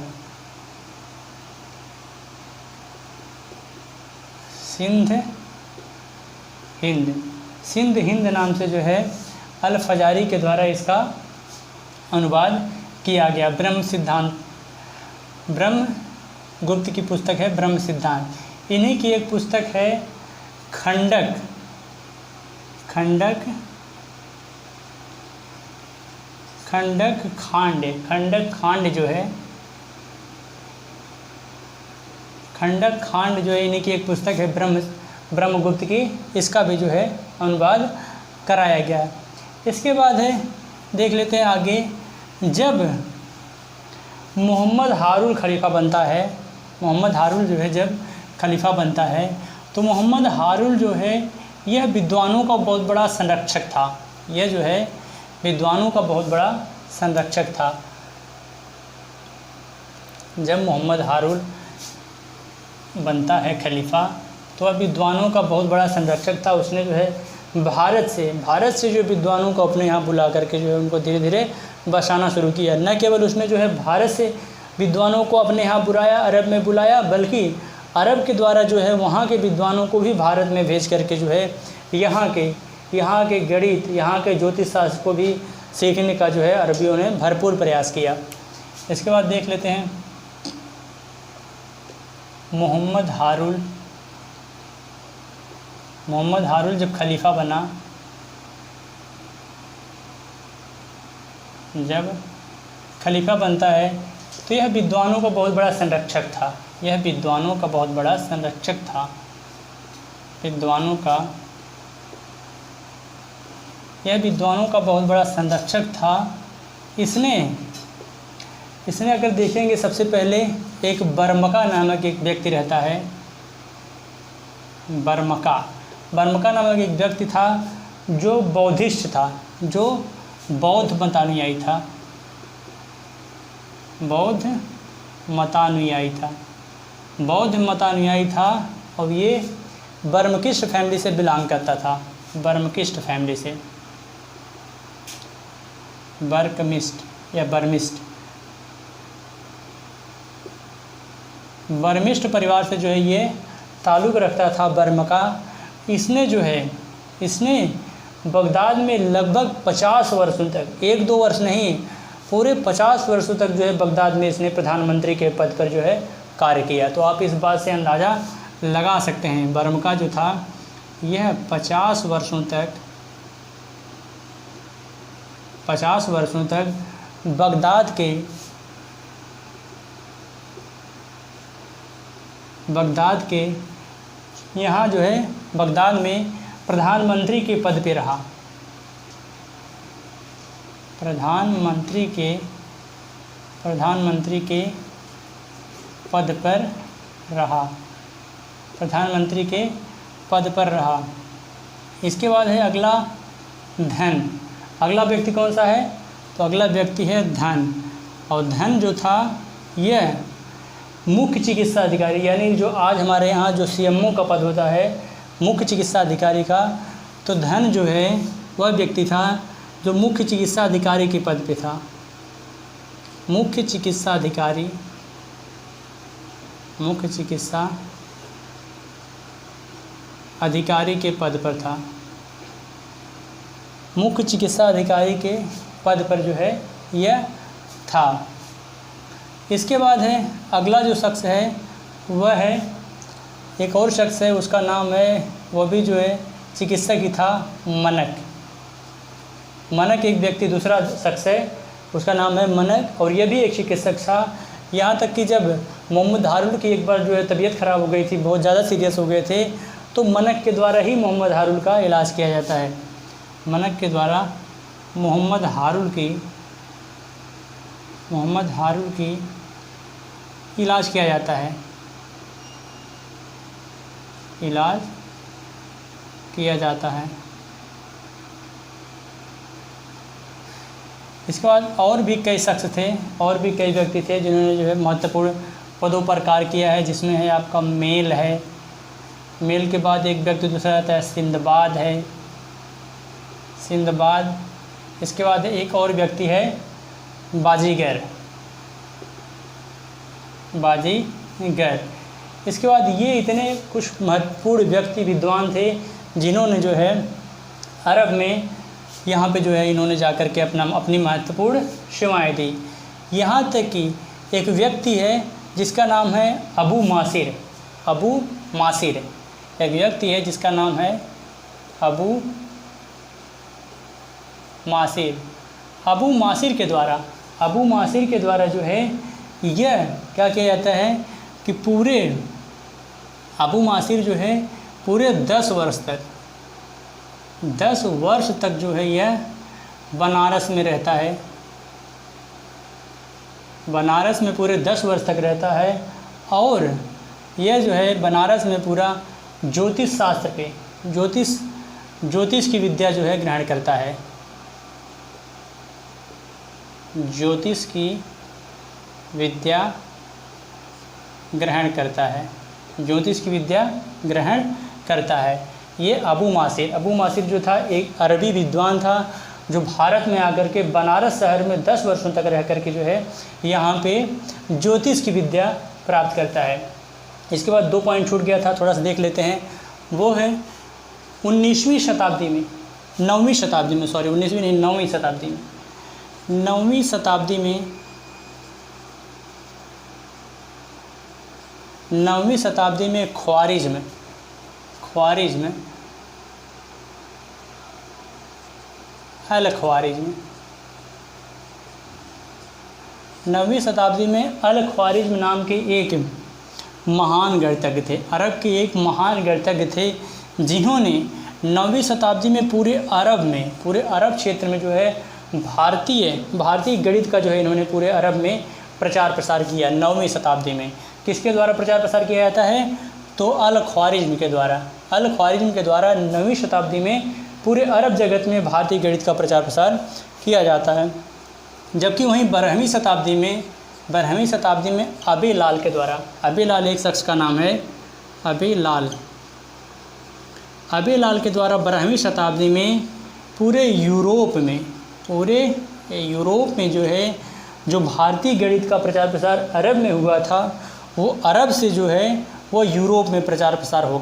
सिंध हिंद, सिंध हिंद नाम से जो है अल फजारी के द्वारा इसका अनुवाद किया गया। ब्रह्म सिद्धांत, ब्रह्मगुप्त की पुस्तक है ब्रह्म सिद्धांत। इन्हीं की एक पुस्तक है खंडक, खंडक, खंडक खांड, खंडक खांड जो है, खंडक खांड जो है इन्हीं की एक पुस्तक है ब्रह्मगुप्त की, इसका भी जो है अनुवाद कराया गया। इसके बाद है, देख लेते हैं आगे, जब मोहम्मद हारून खलीफा बनता है, मोहम्मद हारून जो है जब खलीफा बनता है तो मोहम्मद हारून जो है यह विद्वानों का बहुत बड़ा संरक्षक था, यह जो है विद्वानों का बहुत बड़ा संरक्षक था। जब मोहम्मद हारून बनता है खलीफा तो वह विद्वानों का बहुत बड़ा संरक्षक था। उसने जो है भारत से जो विद्वानों को अपने यहाँ बुला करके जो है उनको धीरे धीरे बसाना शुरू किया। न केवल उसने जो है भारत से विद्वानों को अपने यहाँ बुलाया, अरब में बुलाया, बल्कि अरब के द्वारा जो है वहाँ के विद्वानों को भी भारत में भेज करके जो है यहाँ के गणित, यहाँ के ज्योतिष शास्त्र को भी सीखने का जो है अरबियों ने भरपूर प्रयास किया। इसके बाद देख लेते हैं मोहम्मद हारून जब खलीफा बना, जब खलीफा बनता है तो यह विद्वानों का बहुत बड़ा संरक्षक था, यह विद्वानों का बहुत बड़ा संरक्षक था, यह विद्वानों का बहुत बड़ा संरक्षक था। इसने अगर देखेंगे सबसे पहले एक बर्मका नामक एक व्यक्ति रहता है, बर्मका नामक एक व्यक्ति था जो बौद्धिस्ट था, जो बौद्ध मतानुयायी था, बौद्ध मतानुयायी था और ये बर्मकिस्ट फैमिली से बिलोंग करता था, बर्मकिस्ट फैमिली से, बर्कमिस्ट या बर्मिस्ट परिवार से जो है ये ताल्लुक़ रखता था बर्मका। इसने बगदाद में लगभग 50 वर्षों तक, 1-2 वर्ष नहीं, पूरे 50 वर्षों तक जो है बगदाद में इसने प्रधानमंत्री के पद पर जो है कार्य किया। तो आप इस बात से अंदाज़ा लगा सकते हैं बर्मका जो था यह 50 वर्षों तक बगदाद के यहाँ जो है बगदाद में प्रधानमंत्री के पद पे रहा, प्रधानमंत्री के पद पर रहा, प्रधानमंत्री के पद पर रहा। इसके बाद है अगला धन। अगला व्यक्ति कौन सा है? तो अगला व्यक्ति है धन। और धन जो था यह मुख्य चिकित्सा अधिकारी, यानी जो आज हमारे यहाँ जो सीएमओ का पद होता है मुख्य चिकित्सा अधिकारी का, तो धन जो है वह व्यक्ति था जो मुख्य चिकित्सा अधिकारी के पद पे था। मुख्य चिकित्सा अधिकारी, मुख्य चिकित्सा अधिकारी के पद पर था। मुख्य चिकित्सा अधिकारी के पद पर जो है यह था। इसके बाद है अगला जो शख्स है वह है एक और शख्स है, उसका नाम है, वह भी जो है चिकित्सक ही था, मनक। मनक एक व्यक्ति दूसरा शख्स है, उसका नाम है मनक, और यह भी एक चिकित्सक था। यहाँ तक कि जब मोहम्मद हारून की एक बार जो है तबीयत ख़राब हो गई थी, बहुत ज़्यादा सीरियस हो गए थे, तो मनक के द्वारा ही मोहम्मद हारून का इलाज किया जाता है। मनक के द्वारा मोहम्मद हारून की इलाज किया जाता है, इलाज किया जाता है। इसके बाद और भी कई शख्स थे, और भी कई व्यक्ति थे जिन्होंने जो है महत्वपूर्ण पदों पर कार्य किया है, जिसमें है आपका मेल है। मेल के बाद एक व्यक्ति दूसरा आता है सिंदबाद है, सिंदबाद। इसके बाद एक और व्यक्ति है बाजीगर, बाजीगर। इसके बाद ये इतने कुछ महत्वपूर्ण व्यक्ति विद्वान थे जिन्होंने जो है अरब में यहाँ पे जो है इन्होंने जाकर के अपनी महत्वपूर्ण सेवाएं दी। यहाँ तक कि एक व्यक्ति है जिसका नाम है अबू मासिर। अबू मासिर एक व्यक्ति है जिसका नाम है अबू मासिर। अबू मासिर के द्वारा जो है यह क्या किया जाता है कि पूरे अबू मासिर जो है पूरे 10 वर्ष तक जो है यह बनारस में रहता है। बनारस में पूरे 10 वर्ष तक रहता है, और यह जो है बनारस में पूरा ज्योतिष शास्त्र पे ज्योतिष की विद्या जो है ग्रहण करता है। ज्योतिष की विद्या ग्रहण करता है। ये अबू मासिर जो था एक अरबी विद्वान था जो भारत में आकर के बनारस शहर में 10 वर्षों तक रह कर के जो है यहाँ पे ज्योतिष की विद्या प्राप्त करता है। इसके बाद 2 पॉइंट छूट गया था, थोड़ा सा देख लेते हैं। वो है 9वीं शताब्दी में 9वीं शताब्दी में ख्वारिज़्म 9वीं शताब्दी में अल ख्वारिज़्म नाम के एक महान गणितज्ञ थे। अरब के एक महान गणितज्ञ थे जिन्होंने 9वीं शताब्दी में पूरे अरब क्षेत्र में जो है भारतीय गणित का जो है इन्होंने पूरे अरब में प्रचार प्रसार किया। 9वीं शताब्दी में किसके द्वारा प्रचार प्रसार किया जाता है? तो अल ख्वारिज़्म के द्वारा 9वीं शताब्दी में पूरे अरब जगत में भारतीय गणित का प्रचार प्रसार किया जाता है। जबकि वहीं 12वीं शताब्दी में अबी लाल के द्वारा, अबी लाल एक शख्स का नाम है, अबी लाल के द्वारा 12वीं शताब्दी में पूरे यूरोप में जो है जो भारतीय गणित का प्रचार प्रसार अरब में हुआ था, वो अरब से जो है वो यूरोप में प्रचार प्रसार हो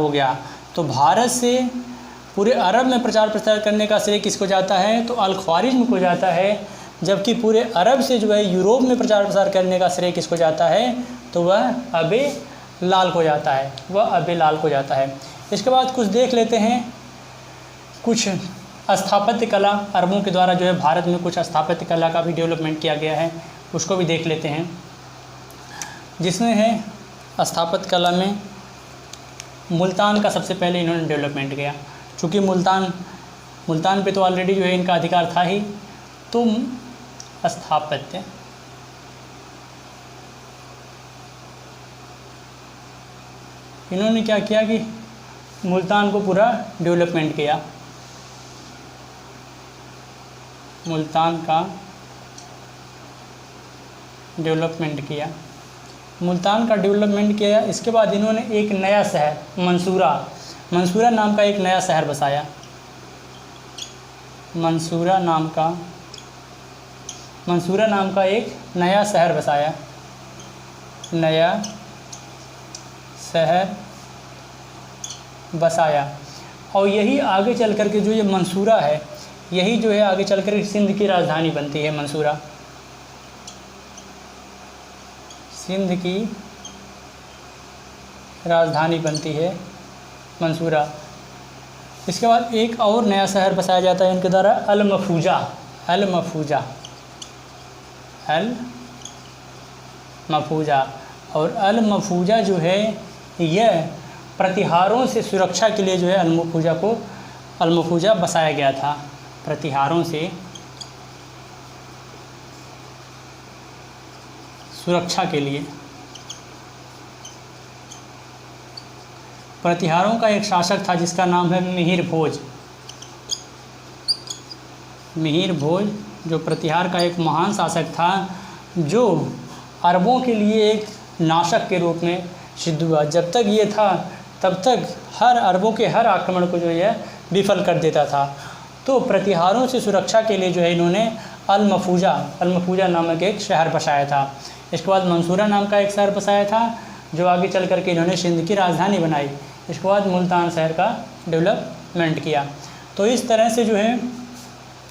गया। तो भारत से पूरे अरब में प्रचार प्रसार करने का श्रेय किसको जाता है? तो अल ख्वारिज़्म को जाता है। जबकि पूरे अरब से जो है यूरोप में प्रचार प्रसार करने का श्रेय किसको जाता है? तो वह अबी लाल को जाता है। इसके बाद कुछ देख लेते हैं, कुछ स्थापत्य कला अरबों के द्वारा जो है भारत में कुछ स्थापत्य कला का भी डेवलपमेंट किया गया है, उसको भी देख लेते हैं। जिसमें है स्थापत्य कला में मुल्तान का सबसे पहले इन्होंने डेवलपमेंट किया। चूँकि मुल्तान मुल्तान पे तो ऑलरेडी जो है इनका अधिकार था ही। तो स्थापत्य, इन्होंने क्या किया कि मुल्तान को पूरा डेवलपमेंट किया, मुल्तान का डेवलपमेंट किया, मुल्तान का डेवलपमेंट किया। इसके बाद इन्होंने एक नया शहर मंसूरा, मंसूरा नाम का एक नया शहर बसाया, मंसूरा नाम का एक नया शहर बसाया, नया शहर बसाया। और यही आगे चल कर के जो ये मंसूरा है, यही जो है आगे चल कर सिंध की राजधानी बनती है। मंसूरा सिंध की राजधानी बनती है मंसूरा। इसके बाद एक और नया शहर बसाया जाता है इनके द्वारा, अल मफूजा, अल मफूजा, अल मफूजा। और अल मफूजा जो है यह प्रतिहारों से सुरक्षा के लिए जो है अल मफूजा बसाया गया था, प्रतिहारों से सुरक्षा के लिए। प्रतिहारों का एक शासक था जिसका नाम है मिहिर भोज, मिहिर भोज जो प्रतिहार का एक महान शासक था, जो अरबों के लिए एक नाशक के रूप में सिद्ध हुआ। जब तक ये था तब तक हर अरबों के हर आक्रमण को जो है विफल कर देता था। तो प्रतिहारों से सुरक्षा के लिए जो है इन्होंने अल मफूजा नामक एक शहर बसाया था। इसके बाद मंसूरा नाम का एक शहर बसाया था, जो आगे चल कर के इन्होंने सिंध की राजधानी बनाई। इसके बाद मुल्तान शहर का डेवलपमेंट किया। तो इस तरह से जो है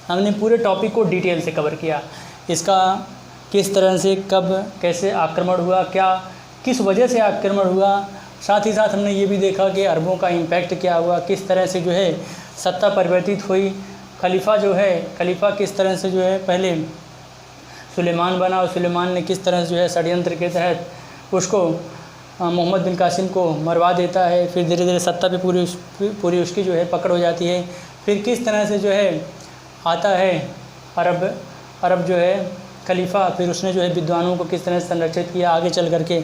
हमने पूरे टॉपिक को डिटेल से कवर किया, इसका किस तरह से कब कैसे आक्रमण हुआ, क्या किस वजह से आक्रमण हुआ। साथ ही साथ हमने ये भी देखा कि अरबों का इम्पैक्ट क्या हुआ, किस तरह से जो है सत्ता परिवर्तित हुई, खलीफा किस तरह से जो है पहले सुलेमान बना और सुलेमान ने किस तरह से जो है षड्यंत्र के तहत उसको मोहम्मद बिन कासिम को मरवा देता है। फिर धीरे धीरे सत्ता पे पूरी उसकी जो है पकड़ हो जाती है। फिर किस तरह से जो है आता है अरब जो है खलीफा, फिर उसने जो है विद्वानों को किस तरह से संरक्षित किया। आगे चल करके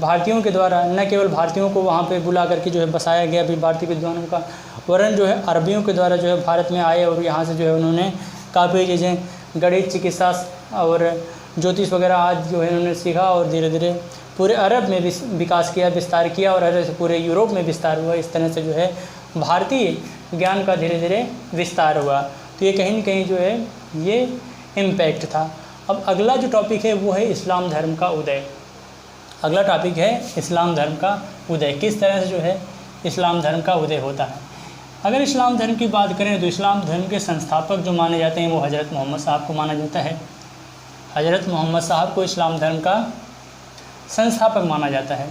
भारतीयों के द्वारा, न केवल भारतीयों को वहाँ पे बुला करके जो है बसाया गया भी भारतीय विद्वानों का, वरन जो है अरबियों के द्वारा जो है भारत में आए और यहाँ से जो है उन्होंने काफ़ी चीज़ें गणित, चिकित्सा और ज्योतिष वगैरह आज जो है उन्होंने सीखा और धीरे धीरे पूरे अरब में विकास किया, विस्तार किया और अरब से पूरे यूरोप में विस्तार हुआ। इस तरह से जो है भारतीय ज्ञान का धीरे धीरे विस्तार हुआ। तो ये कहीं न कहीं जो है ये इम्पैक्ट था। अब अगला जो टॉपिक है वो है इस्लाम धर्म का उदय। अगला टॉपिक है इस्लाम धर्म का उदय, किस तरह से जो है इस्लाम धर्म का उदय होता है। अगर इस्लाम धर्म की बात करें तो इस्लाम धर्म के संस्थापक जो माने जाते हैं वो हज़रत मोहम्मद साहब को माना जाता है। हज़रत मोहम्मद साहब को इस्लाम धर्म का संस्थापक माना जाता है।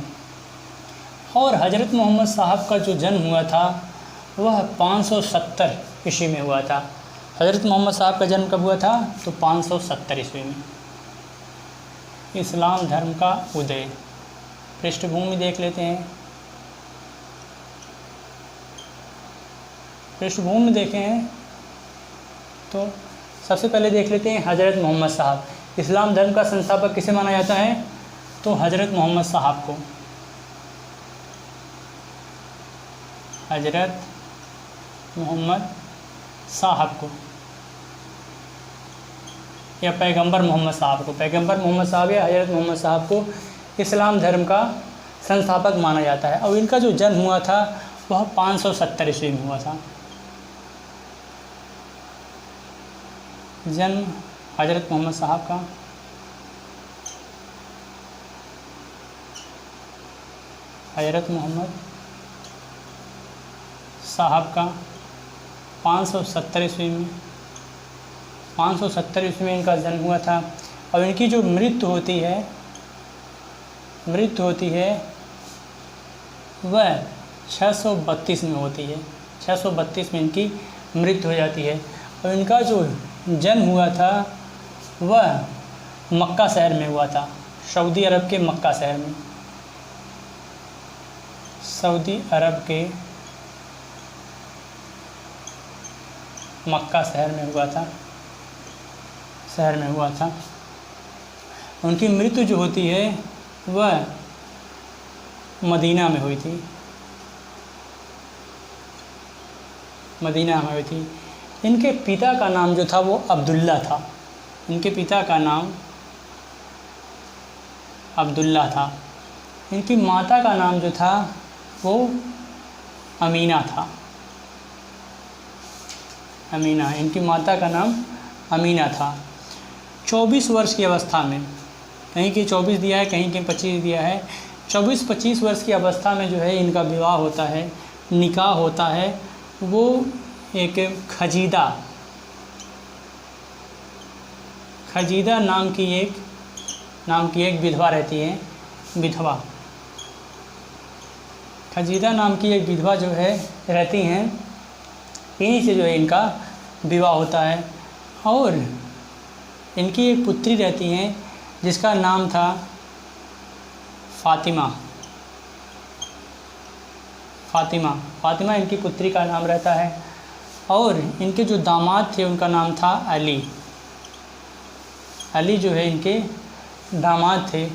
और हज़रत मोहम्मद साहब का जो जन्म हुआ था वह 570 ईस्वी में हुआ था। हज़रत मोहम्मद साहब का जन्म कब हुआ था? तो 570 ईस्वी में। इस्लाम धर्म का उदय, पृष्ठभूमि देख लेते हैं। पृष्ठभूमि देखें तो सबसे पहले देख लेते हैं हज़रत मोहम्मद साहब। इस्लाम धर्म का संस्थापक किसे माना जाता है? तो हज़रत मोहम्मद साहब को, हज़रत मोहम्मद साहब को या पैगंबर मोहम्मद साहब को, पैगंबर मोहम्मद साहब या हज़रत मोहम्मद साहब को इस्लाम धर्म का संस्थापक माना जाता है। और इनका जो जन्म हुआ था वह 570 ईस्वी में हुआ था। जन्म हज़रत मोहम्मद साहब का हज़रत मोहम्मद साहब का 570 ईस्वी में, 570 ईस्वी में इनका जन्म हुआ था। और इनकी जो मृत्यु होती है वह 632 में होती है। 632 में इनकी मृत्यु हो जाती है। और इनका जो जन्म हुआ था वह मक्का शहर में हुआ था, सऊदी अरब के मक्का शहर में, सऊदी अरब के मक्का शहर में हुआ था। उनकी मृत्यु जो होती है वह मदीना में हुई थी। इनके पिता का नाम जो था वो अब्दुल्ला था। इनकी माता का नाम जो था वो अमीना था। इनकी माता का नाम अमीना था। 24 वर्ष की अवस्था में, कहीं की 24 दिया है, कहीं के 25 दिया है, 24-25 वर्ष की अवस्था में जो है इनका विवाह होता है, निकाह होता है। वो एक खजीदा नाम की एक विधवा रहती है। खजीदा नाम की एक विधवा जो है रहती हैं, इन्हीं से जो है इनका विवाह होता है। और इनकी एक पुत्री रहती हैं जिसका नाम था फातिमा इनकी पुत्री का नाम रहता है। और इनके जो दामाद थे उनका नाम था अली जो है इनके दामाद थे।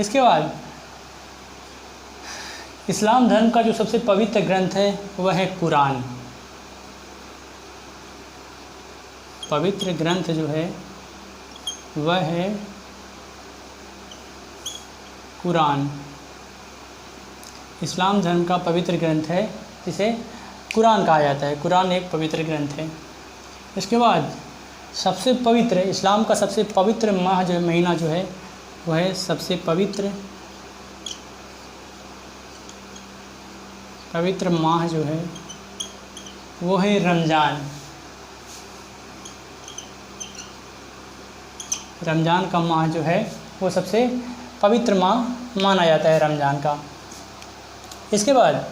इसके बाद इस्लाम धर्म का जो सबसे पवित्र ग्रंथ है वह है कुरान। पवित्र ग्रंथ जो है वह है कुरान। इस्लाम धर्म का पवित्र ग्रंथ है जिसे कुरान कहा जाता है। कुरान एक पवित्र ग्रंथ है। इसके बाद सबसे पवित्र, इस्लाम का सबसे पवित्र माह जो महीना जो है वह है सबसे पवित्र माह जो है वो है रमज़ान। रमज़ान का माह जो है वो सबसे पवित्र माह माना जाता है रमज़ान का। इसके बाद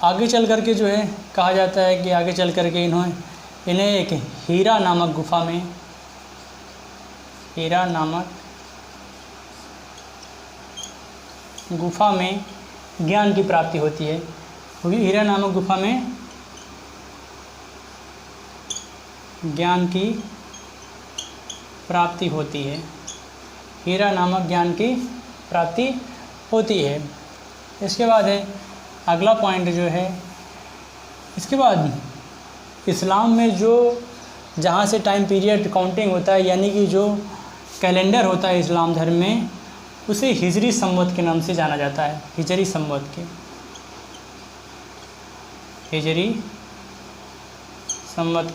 आगे चल कर के जो है कहा जाता है कि आगे चल कर के इन्हें एक हीरा नामक गुफा में ज्ञान की प्राप्ति होती है। हीरा नामक गुफा में ज्ञान की प्राप्ति होती है। हीरा नामक ज्ञान की प्राप्ति होती है। इसके बाद है अगला पॉइंट जो है, इसके बाद इस्लाम में जो जहाँ से टाइम पीरियड काउंटिंग होता है, यानी कि जो कैलेंडर होता है इस्लाम धर्म में, उसे हिजरी संवत के नाम से जाना जाता है। हिजरी संवत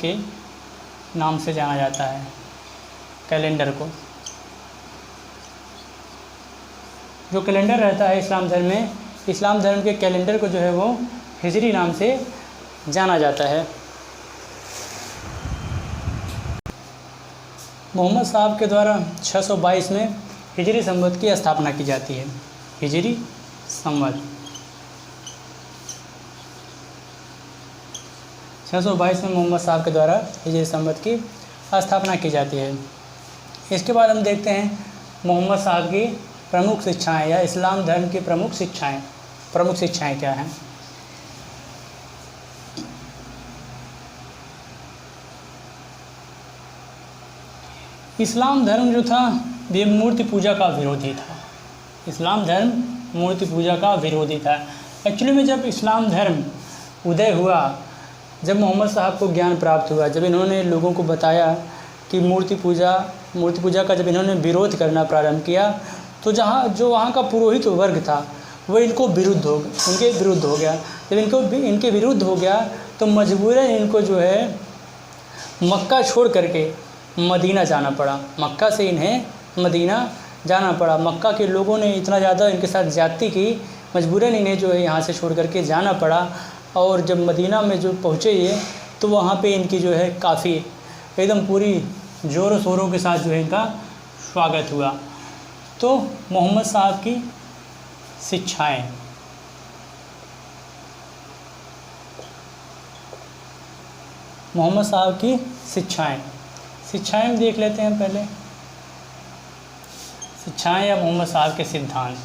के नाम से जाना जाता है कैलेंडर को। जो कैलेंडर रहता है इस्लाम धर्म में, इस्लाम धर्म के कैलेंडर को जो है वो हिजरी नाम से जाना जाता है। मोहम्मद साहब के द्वारा 622 में हिजरी संवत की स्थापना की जाती है। हिजरी संवत 622 में मोहम्मद साहब के द्वारा हिजरी संवत की स्थापना की जाती है। इसके बाद हम देखते हैं मोहम्मद साहब की प्रमुख शिक्षाएं या इस्लाम धर्म की प्रमुख शिक्षाएं क्या हैं। इस्लाम धर्म जो था ये मूर्ति पूजा का विरोधी था। इस्लाम धर्म मूर्ति पूजा का विरोधी था। एक्चुअली में जब इस्लाम धर्म उदय हुआ, जब मोहम्मद साहब को ज्ञान प्राप्त हुआ, जब इन्होंने लोगों को बताया कि मूर्ति पूजा का जब इन्होंने विरोध करना प्रारंभ किया, तो जो वहाँ का पुरोहित वर्ग था वो इनके विरुद्ध हो गया। जब इनके विरुद्ध हो गया तो मजबूरन इनको जो है मक्का छोड़ करके मदीना जाना पड़ा। मक्का से इन्हें मदीना जाना पड़ा। मक्का के लोगों ने इतना ज़्यादा इनके साथ ज़्यादती की, मजबूरन इन्हें जो है यहाँ से छोड़ करके जाना पड़ा। और जब मदीना में जो पहुँचे ये, तो वहाँ पे इनकी जो है काफ़ी एकदम पूरी ज़ोरों शोरों के साथ जो है इनका स्वागत हुआ। तो मोहम्मद साहब की शिक्षाएं, शिक्षाएं देख लेते हैं पहले। शिक्षाएं या मोहम्मद साहब के सिद्धांत।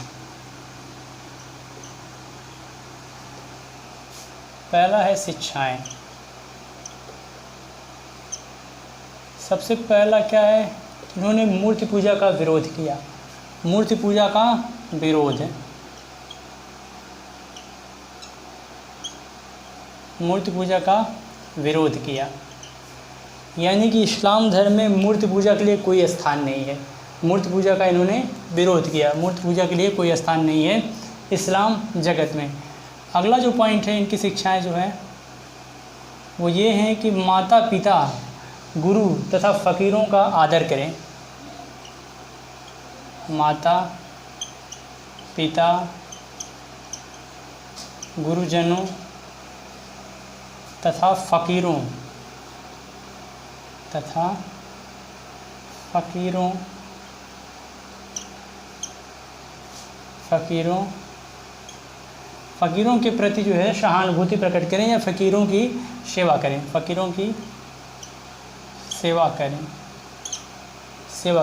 पहला है शिक्षाएं। सबसे पहला क्या है, इन्होंने मूर्ति पूजा का विरोध किया। मूर्ति पूजा का विरोध है, मूर्ति पूजा का विरोध किया, यानी कि इस्लाम धर्म में मूर्ति पूजा के लिए कोई स्थान नहीं है। मूर्ति पूजा का इन्होंने विरोध किया, मूर्ति पूजा के लिए कोई स्थान नहीं है इस्लाम जगत में। अगला जो पॉइंट है, इनकी शिक्षाएं जो हैं वो ये हैं कि माता पिता, गुरु तथा फ़कीरों का आदर करें। माता पिता, गुरुजनों तथा फ़कीरों फ़कीरों के प्रति जो है सहानुभूति प्रकट करें या फ़कीरों की सेवा करें। फ़कीरों की सेवा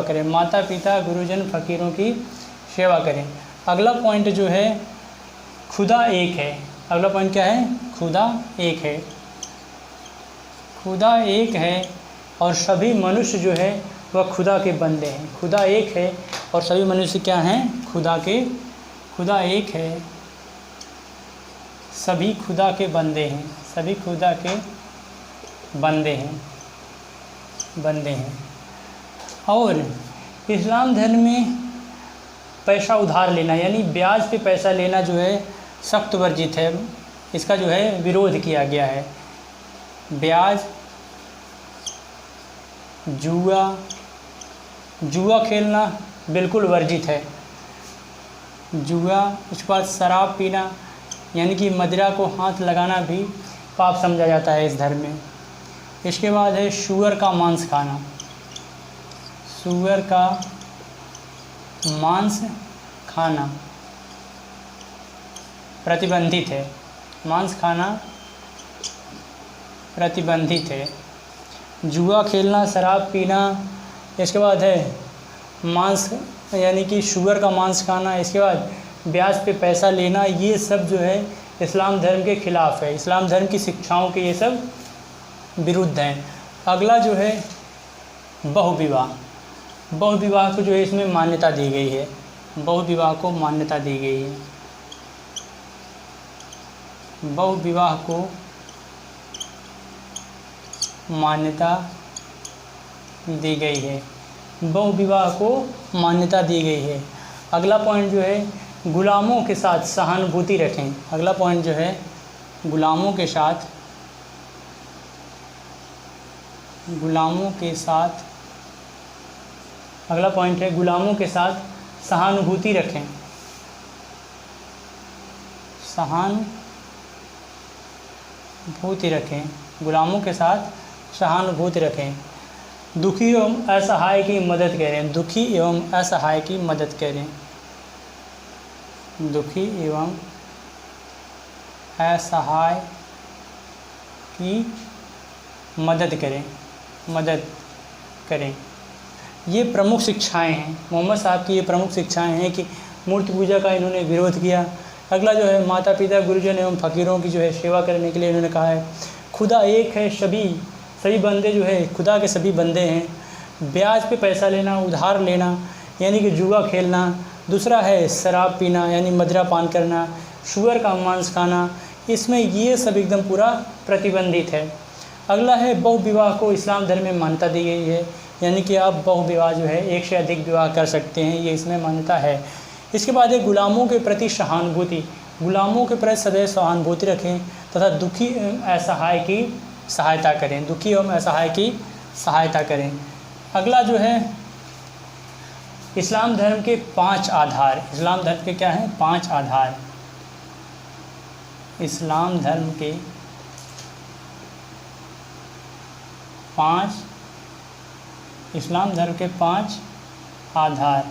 करें। माता पिता, गुरुजन, फ़कीरों की सेवा करें। अगला पॉइंट जो है, खुदा एक है। अगला पॉइंट क्या है, खुदा एक है। खुदा एक है और सभी मनुष्य जो है वह खुदा के बंदे हैं। खुदा एक है और सभी मनुष्य क्या हैं, खुदा एक है, सभी खुदा के बंदे हैं। सभी खुदा के बंदे हैं। और इस्लाम धर्म में पैसा उधार लेना यानी ब्याज पे पैसा लेना जो है सख्त वर्जित है। इसका जो है विरोध किया गया है। ब्याज, जुआ खेलना बिल्कुल वर्जित है। जुआ, उसके बाद शराब पीना यानी कि मदिरा को हाथ लगाना भी पाप समझा जाता है इस धर्म में। इसके बाद है सूअर का मांस खाना। सूअर का मांस खाना प्रतिबंधित है। मांस खाना प्रतिबंधित है। जुआ खेलना, शराब पीना, इसके बाद है मांस यानी कि सूअर का मांस खाना, इसके बाद ब्याज पे पैसा लेना, ये सब जो है इस्लाम धर्म के ख़िलाफ़ है। इस्लाम धर्म की शिक्षाओं के ये सब विरुद्ध हैं। अगला जो है बहुविवाह। बहुविवाह को जो है इसमें मान्यता दी गई है। बहुविवाह को मान्यता दी गई है। बहुविवाह को मान्यता दी गई है। बहुविवाह को मान्यता दी गई है। अगला पॉइंट जो है गुलामों के साथ सहानुभूति रखें। अगला पॉइंट जो है गुलामों के साथ अगला पॉइंट है गुलामों के साथ सहानुभूति रखें। सहानुभूति रखें, गुलामों के साथ सहानुभूति रखें। दुखी एवं असहाय की मदद करें। दुखी एवं असहाय की मदद करें। दुखी एवं असहाय की मदद करें। ये प्रमुख शिक्षाएं हैं। मोहम्मद साहब की ये प्रमुख शिक्षाएं हैं कि मूर्ति पूजा का इन्होंने विरोध किया। अगला जो है माता पिता, गुरुजन एवं फ़कीरों की जो है सेवा करने के लिए इन्होंने कहा है। खुदा एक है, सभी बंदे जो है खुदा के सभी बंदे हैं। ब्याज पे पैसा लेना, उधार लेना यानी कि जुआ खेलना। दूसरा है शराब पीना यानी मदिरा पान करना, सूअर का मांस खाना, इसमें ये सब एकदम पूरा प्रतिबंधित है। अगला है बहुविवाह को इस्लाम धर्म में मान्यता दी गई है, यानी कि आप बहुविवाह जो है एक से अधिक विवाह कर सकते हैं, ये इसमें मान्यता है। इसके बाद है गुलामों के प्रति सहानुभूति। गुलामों के प्रति सदैव सहानुभूति रखें तथा दुखी एवं असहाय की सहायता करें। दुखी एवं असहाय की सहायता करें। अगला जो है इस्लाम धर्म के 5 आधार। इस्लाम धर्म के क्या हैं? 5 आधार। इस्लाम धर्म के 5 आधार।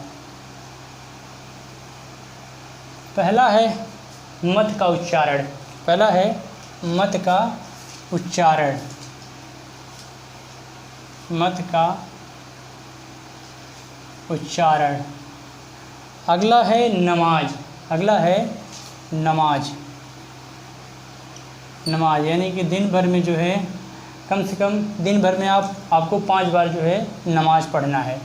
पहला है मत का उच्चारण। मत का उच्चारण। अगला है नमाज। यानी कि दिन भर में जो है कम से कम दिन भर में आपको 5 बार जो है नमाज़ पढ़ना है।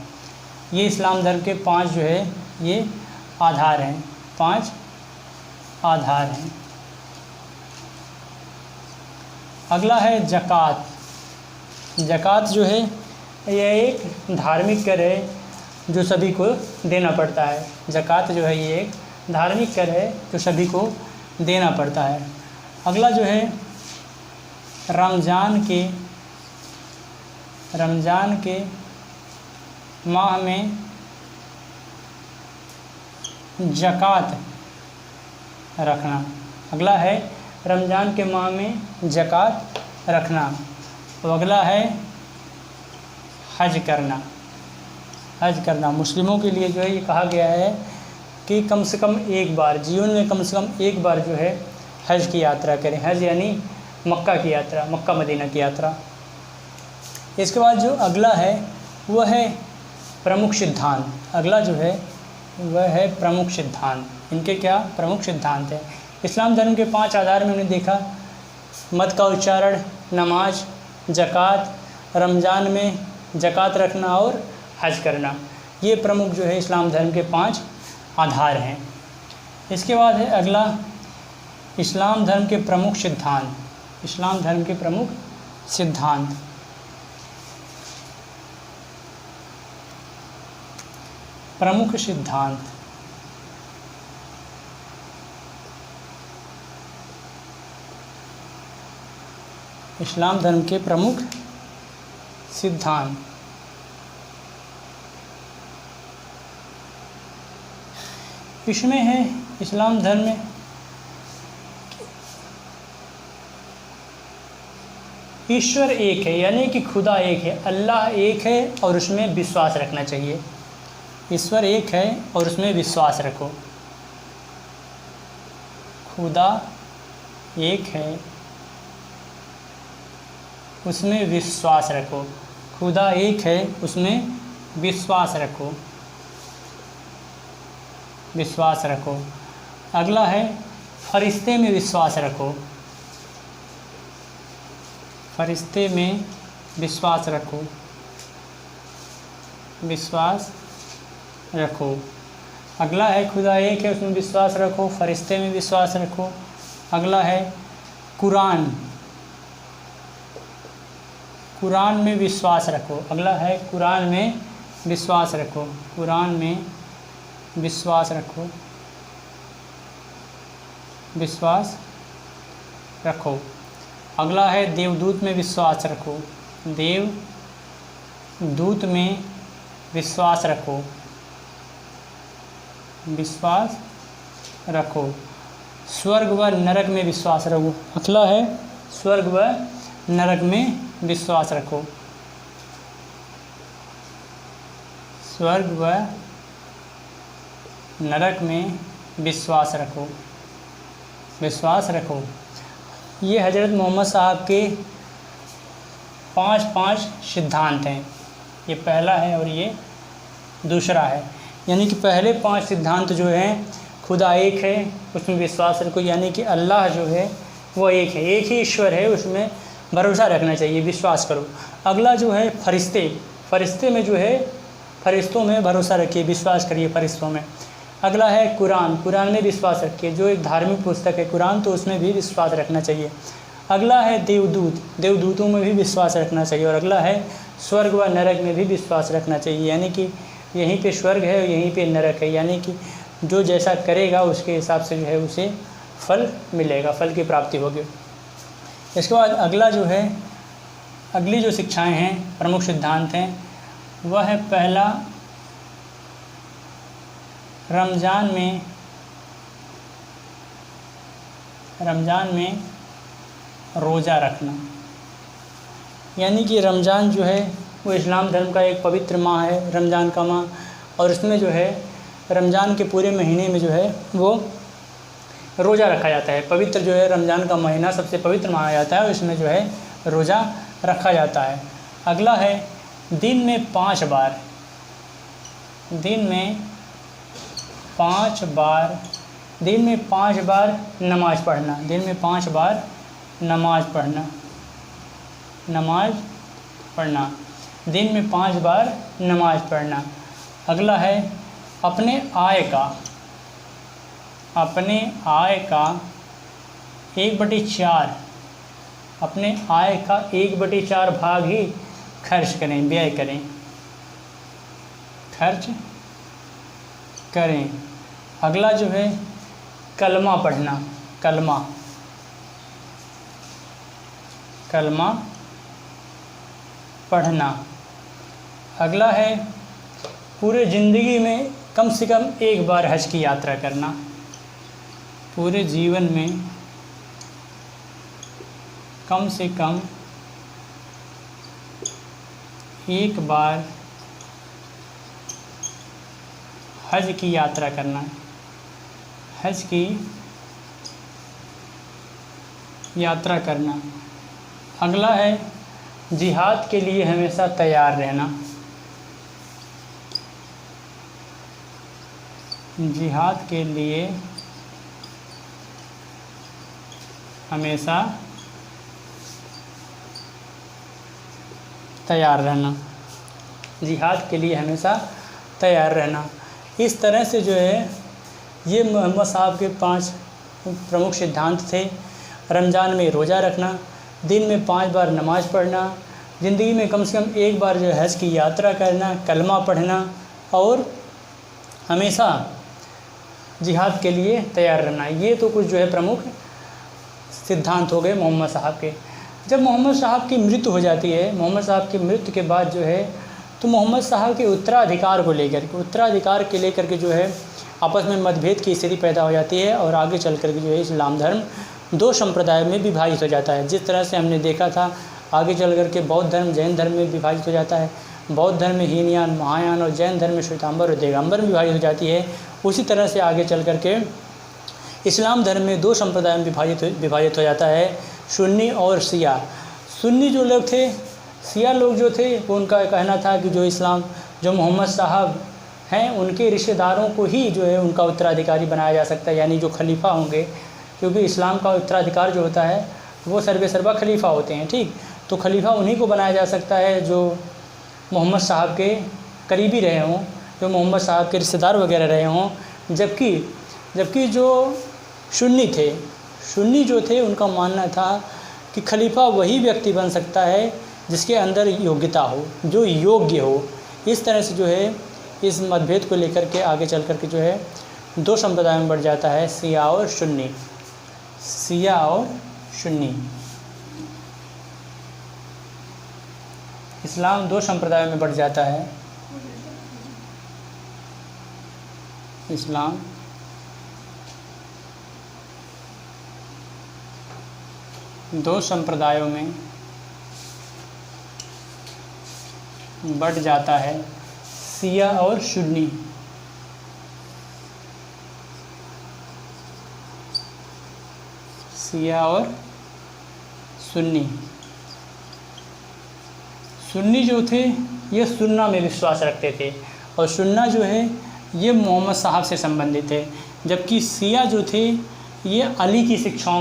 ये इस्लाम धर्म के 5 जो है ये आधार हैं, 5 आधार हैं। अगला है ज़कात। ज़कात जो है यह एक धार्मिक कर है जो सभी को देना पड़ता है। ज़कात जो है ये एक धार्मिक कर है जो सभी को देना पड़ता है। अगला जो है रमज़ान के माह में ज़कात रखना। अगला है रमज़ान के माह में ज़कात रखना। तो अगला है हज करना। हज करना मुस्लिमों के लिए जो है ये कहा गया है कि कम से कम एक बार जीवन में कम से कम एक बार जो है हज की यात्रा करें। हज यानी मक्का की यात्रा, मक्का मदीना की यात्रा। इसके बाद जो अगला है वह है प्रमुख सिद्धांत। अगला जो है वह है प्रमुख सिद्धांत। इनके क्या प्रमुख सिद्धांत हैं? इस्लाम धर्म के 5 आधार में हमने देखा, मत का उच्चारण, नमाज, ज़कात, रमज़ान में ज़कात रखना और हज करना। ये प्रमुख जो है इस्लाम धर्म के 5 आधार हैं। इसके बाद है अगला इस्लाम धर्म के प्रमुख सिद्धांत। इस्लाम धर्म के प्रमुख सिद्धांत। प्रमुख सिद्धांत इस्लाम धर्म के प्रमुख सिद्धांत। इसमें है इस्लाम धर्म में ईश्वर एक है, यानी कि खुदा एक है, अल्लाह एक है और उसमें विश्वास रखना चाहिए। ईश्वर एक है और उसमें विश्वास रखो। खुदा एक है उसमें विश्वास रखो। खुदा एक है उसमें विश्वास रखो, विश्वास रखो। अगला है फरिश्ते में विश्वास रखो। फरिश्ते में विश्वास रखो, विश्वास रखो। अगला है खुदा एक है उसमें विश्वास रखो, फरिश्ते में विश्वास रखो। अगला है कुरान, कुरान में विश्वास रखो। अगला है कुरान में विश्वास रखो, कुरान में विश्वास रखो, विश्वास रखो। अगला है देवदूत में विश्वास रखो। देवदूत में विश्वास रखो, विश्वास रखो। स्वर्ग व नरक में विश्वास रखो। अगला है स्वर्ग व नरक में विश्वास रखो। स्वर्ग व नरक में विश्वास रखो, विश्वास रखो। ये हज़रत मोहम्मद साहब के 5 सिद्धांत हैं। ये पहला है और ये दूसरा है। यानी कि पहले 5 सिद्धांत जो हैं, खुदा एक है उसमें विश्वास रखो, यानी कि अल्लाह जो है वो एक है, एक ही ईश्वर है, उसमें भरोसा रखना चाहिए, विश्वास करो। अगला जो है फरिश्ते, फरिश्ते में जो है फरिश्तों में भरोसा रखिए, विश्वास करिए फरिश्तों में। अगला है कुरान, कुरान में विश्वास रखिए, जो एक धार्मिक पुस्तक है कुरान, तो उसमें भी विश्वास रखना चाहिए। अगला है देवदूत, देवदूतों में भी विश्वास रखना चाहिए। और अगला है स्वर्ग व नरक में भी विश्वास रखना चाहिए, यानी कि यहीं पे स्वर्ग है और यहीं पे नरक है, यानी कि जो जैसा करेगा उसके हिसाब से जो है उसे फल मिलेगा, फल की प्राप्ति होगी। इसके बाद अगला जो है, अगली जो शिक्षाएं हैं, प्रमुख सिद्धांत हैं, वह है पहला रमज़ान में रोज़ा रखना। यानी कि रमज़ान जो है वो इस्लाम धर्म का एक पवित्र माह है, रमज़ान का माह, और उसमें जो है रमज़ान के पूरे महीने में जो है वो रोज़ा रखा जाता है। पवित्र जो है रमज़ान का महीना सबसे पवित्र माना जाता है और इसमें जो है रोज़ा रखा जाता है। अगला है दिन में 5 बार, दिन में 5 बार, दिन में 5 बार नमाज़ पढ़ना, दिन में 5 बार नमाज़ पढ़ना, नमाज पढ़ना, दिन में 5 बार नमाज पढ़ना। अगला है अपने आय का 1/4, अपने आय का 1/4 भाग ही खर्च करें, व्यय करें, खर्च करें। अगला जो है कलमा पढ़ना, कलमा पढ़ना। अगला है पूरे ज़िंदगी में कम से कम 1 बार हज की यात्रा करना, पूरे जीवन में कम से कम 1 बार हज की यात्रा करना, हज की यात्रा करना। अगला है जिहाद के लिए हमेशा तैयार रहना, जिहाद के लिए हमेशा तैयार रहना, जिहाद के लिए हमेशा तैयार रहना। इस तरह से जो है ये मोहम्मद साहब के 5 प्रमुख सिद्धांत थे। रमज़ान में रोज़ा रखना, दिन में 5 बार नमाज़ पढ़ना, ज़िंदगी में कम से कम 1 बार जो है हज की यात्रा करना, कलमा पढ़ना और हमेशा जिहाद के लिए तैयार रहना। ये तो कुछ जो है प्रमुख सिद्धांत हो गए मोहम्मद साहब के। जब मोहम्मद साहब की मृत्यु हो जाती है, मोहम्मद साहब की मृत्यु के बाद जो है तो मोहम्मद साहब के उत्तराधिकार के लेकर के जो है आपस में मतभेद की स्थिति पैदा हो जाती है और आगे चल कर के जो है इस्लाम धर्म 2 संप्रदायों में विभाजित हो जाता है। जिस तरह से हमने देखा था आगे चल कर के बौद्ध धर्म जैन धर्म में विभाजित हो जाता है, बौद्ध धर्म में हीनयान महायान और जैन धर्म में श्वेतांबर और दिगंबर में विभाजित हो जाती है, उसी तरह से आगे चल कर के इस्लाम धर्म में 2 संप्रदायों में विभाजित हो जाता है, सुन्नी और शिया। सुन्नी जो लोग थे, शिया लोग जो थे वो उनका कहना था कि जो मोहम्मद साहब हैं उनके रिश्तेदारों को ही जो है उनका उत्तराधिकारी बनाया जा सकता है, यानी जो खलीफा होंगे, क्योंकि इस्लाम का उत्तराधिकार जो होता है वो सर्वेसर्वा खलीफा होते हैं, ठीक। तो खलीफा उन्हीं को बनाया जा सकता है जो मोहम्मद साहब के करीबी रहे हों, जो मोहम्मद साहब के रिश्तेदार वगैरह रहे हों। जबकि जो सुन्नी जो थे उनका मानना था कि खलीफा वही व्यक्ति बन सकता है जिसके अंदर योग्यता हो, जो योग्य हो। इस तरह से जो है इस मतभेद को लेकर के आगे चल कर के जो है 2 संप्रदायों में बढ़ जाता है, शिया और सुन्नी। इस्लाम 2 संप्रदायों में बढ़ जाता है, इस्लाम दो संप्रदायों में बढ़ जाता है, शिया और सुन्नी। शिया और सुन्नी जो थे ये सुन्ना में विश्वास रखते थे और सुन्ना जो है ये मोहम्मद साहब से संबंधित है, जबकि शिया जो थे ये अली की शिक्षाओं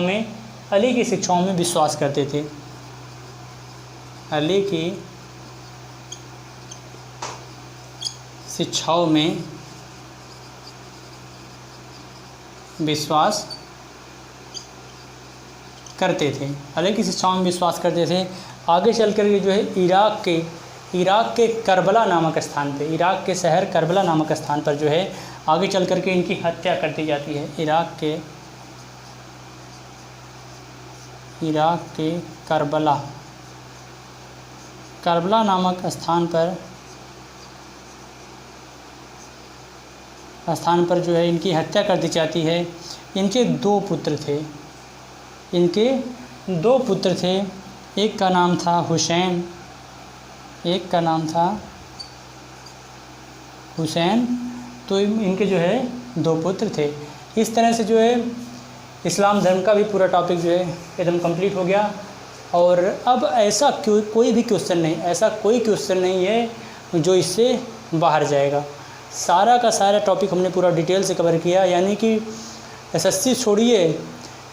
में विश्वास करते थे, अली की शिक्षाओं में विश्वास करते थे, अली की शिक्षाओं में विश्वास करते थे। आगे चल कर जो है इराक़ के करबला नामक स्थान पे, इराक़ के शहर करबला नामक स्थान पर जो है आगे चल कर के इनकी हत्या कर दी जाती है। इराक़ के करबला नामक स्थान पर जो है इनकी हत्या कर दी जाती है। इनके 2 पुत्र थे, एक का नाम था हुसैन, एक का नाम था हुसैन। तो इनके जो है 2 पुत्र थे। इस तरह से जो है इस्लाम धर्म का भी पूरा टॉपिक जो है एकदम कंप्लीट हो गया। और अब ऐसा कोई क्वेश्चन नहीं है जो इससे बाहर जाएगा। सारा का सारा टॉपिक हमने पूरा डिटेल से कवर किया, यानी कि एसएससी छोड़िए,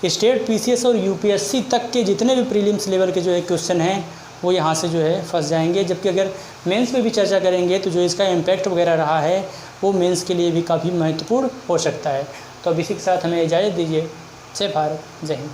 स्टेट पीसीएस और यूपीएससी तक के जितने भी प्रीलिम्स लेवल के जो है क्वेश्चन हैं वो यहाँ से जो है फंस जाएंगे। जबकि अगर मेंस पे भी चर्चा करेंगे तो जो इसका इम्पैक्ट वगैरह रहा है वो मेंस के लिए भी काफ़ी महत्वपूर्ण हो सकता है। तो अब इसी के साथ हमें इजाज़त दीजिए। जय भारत, जय हिंद।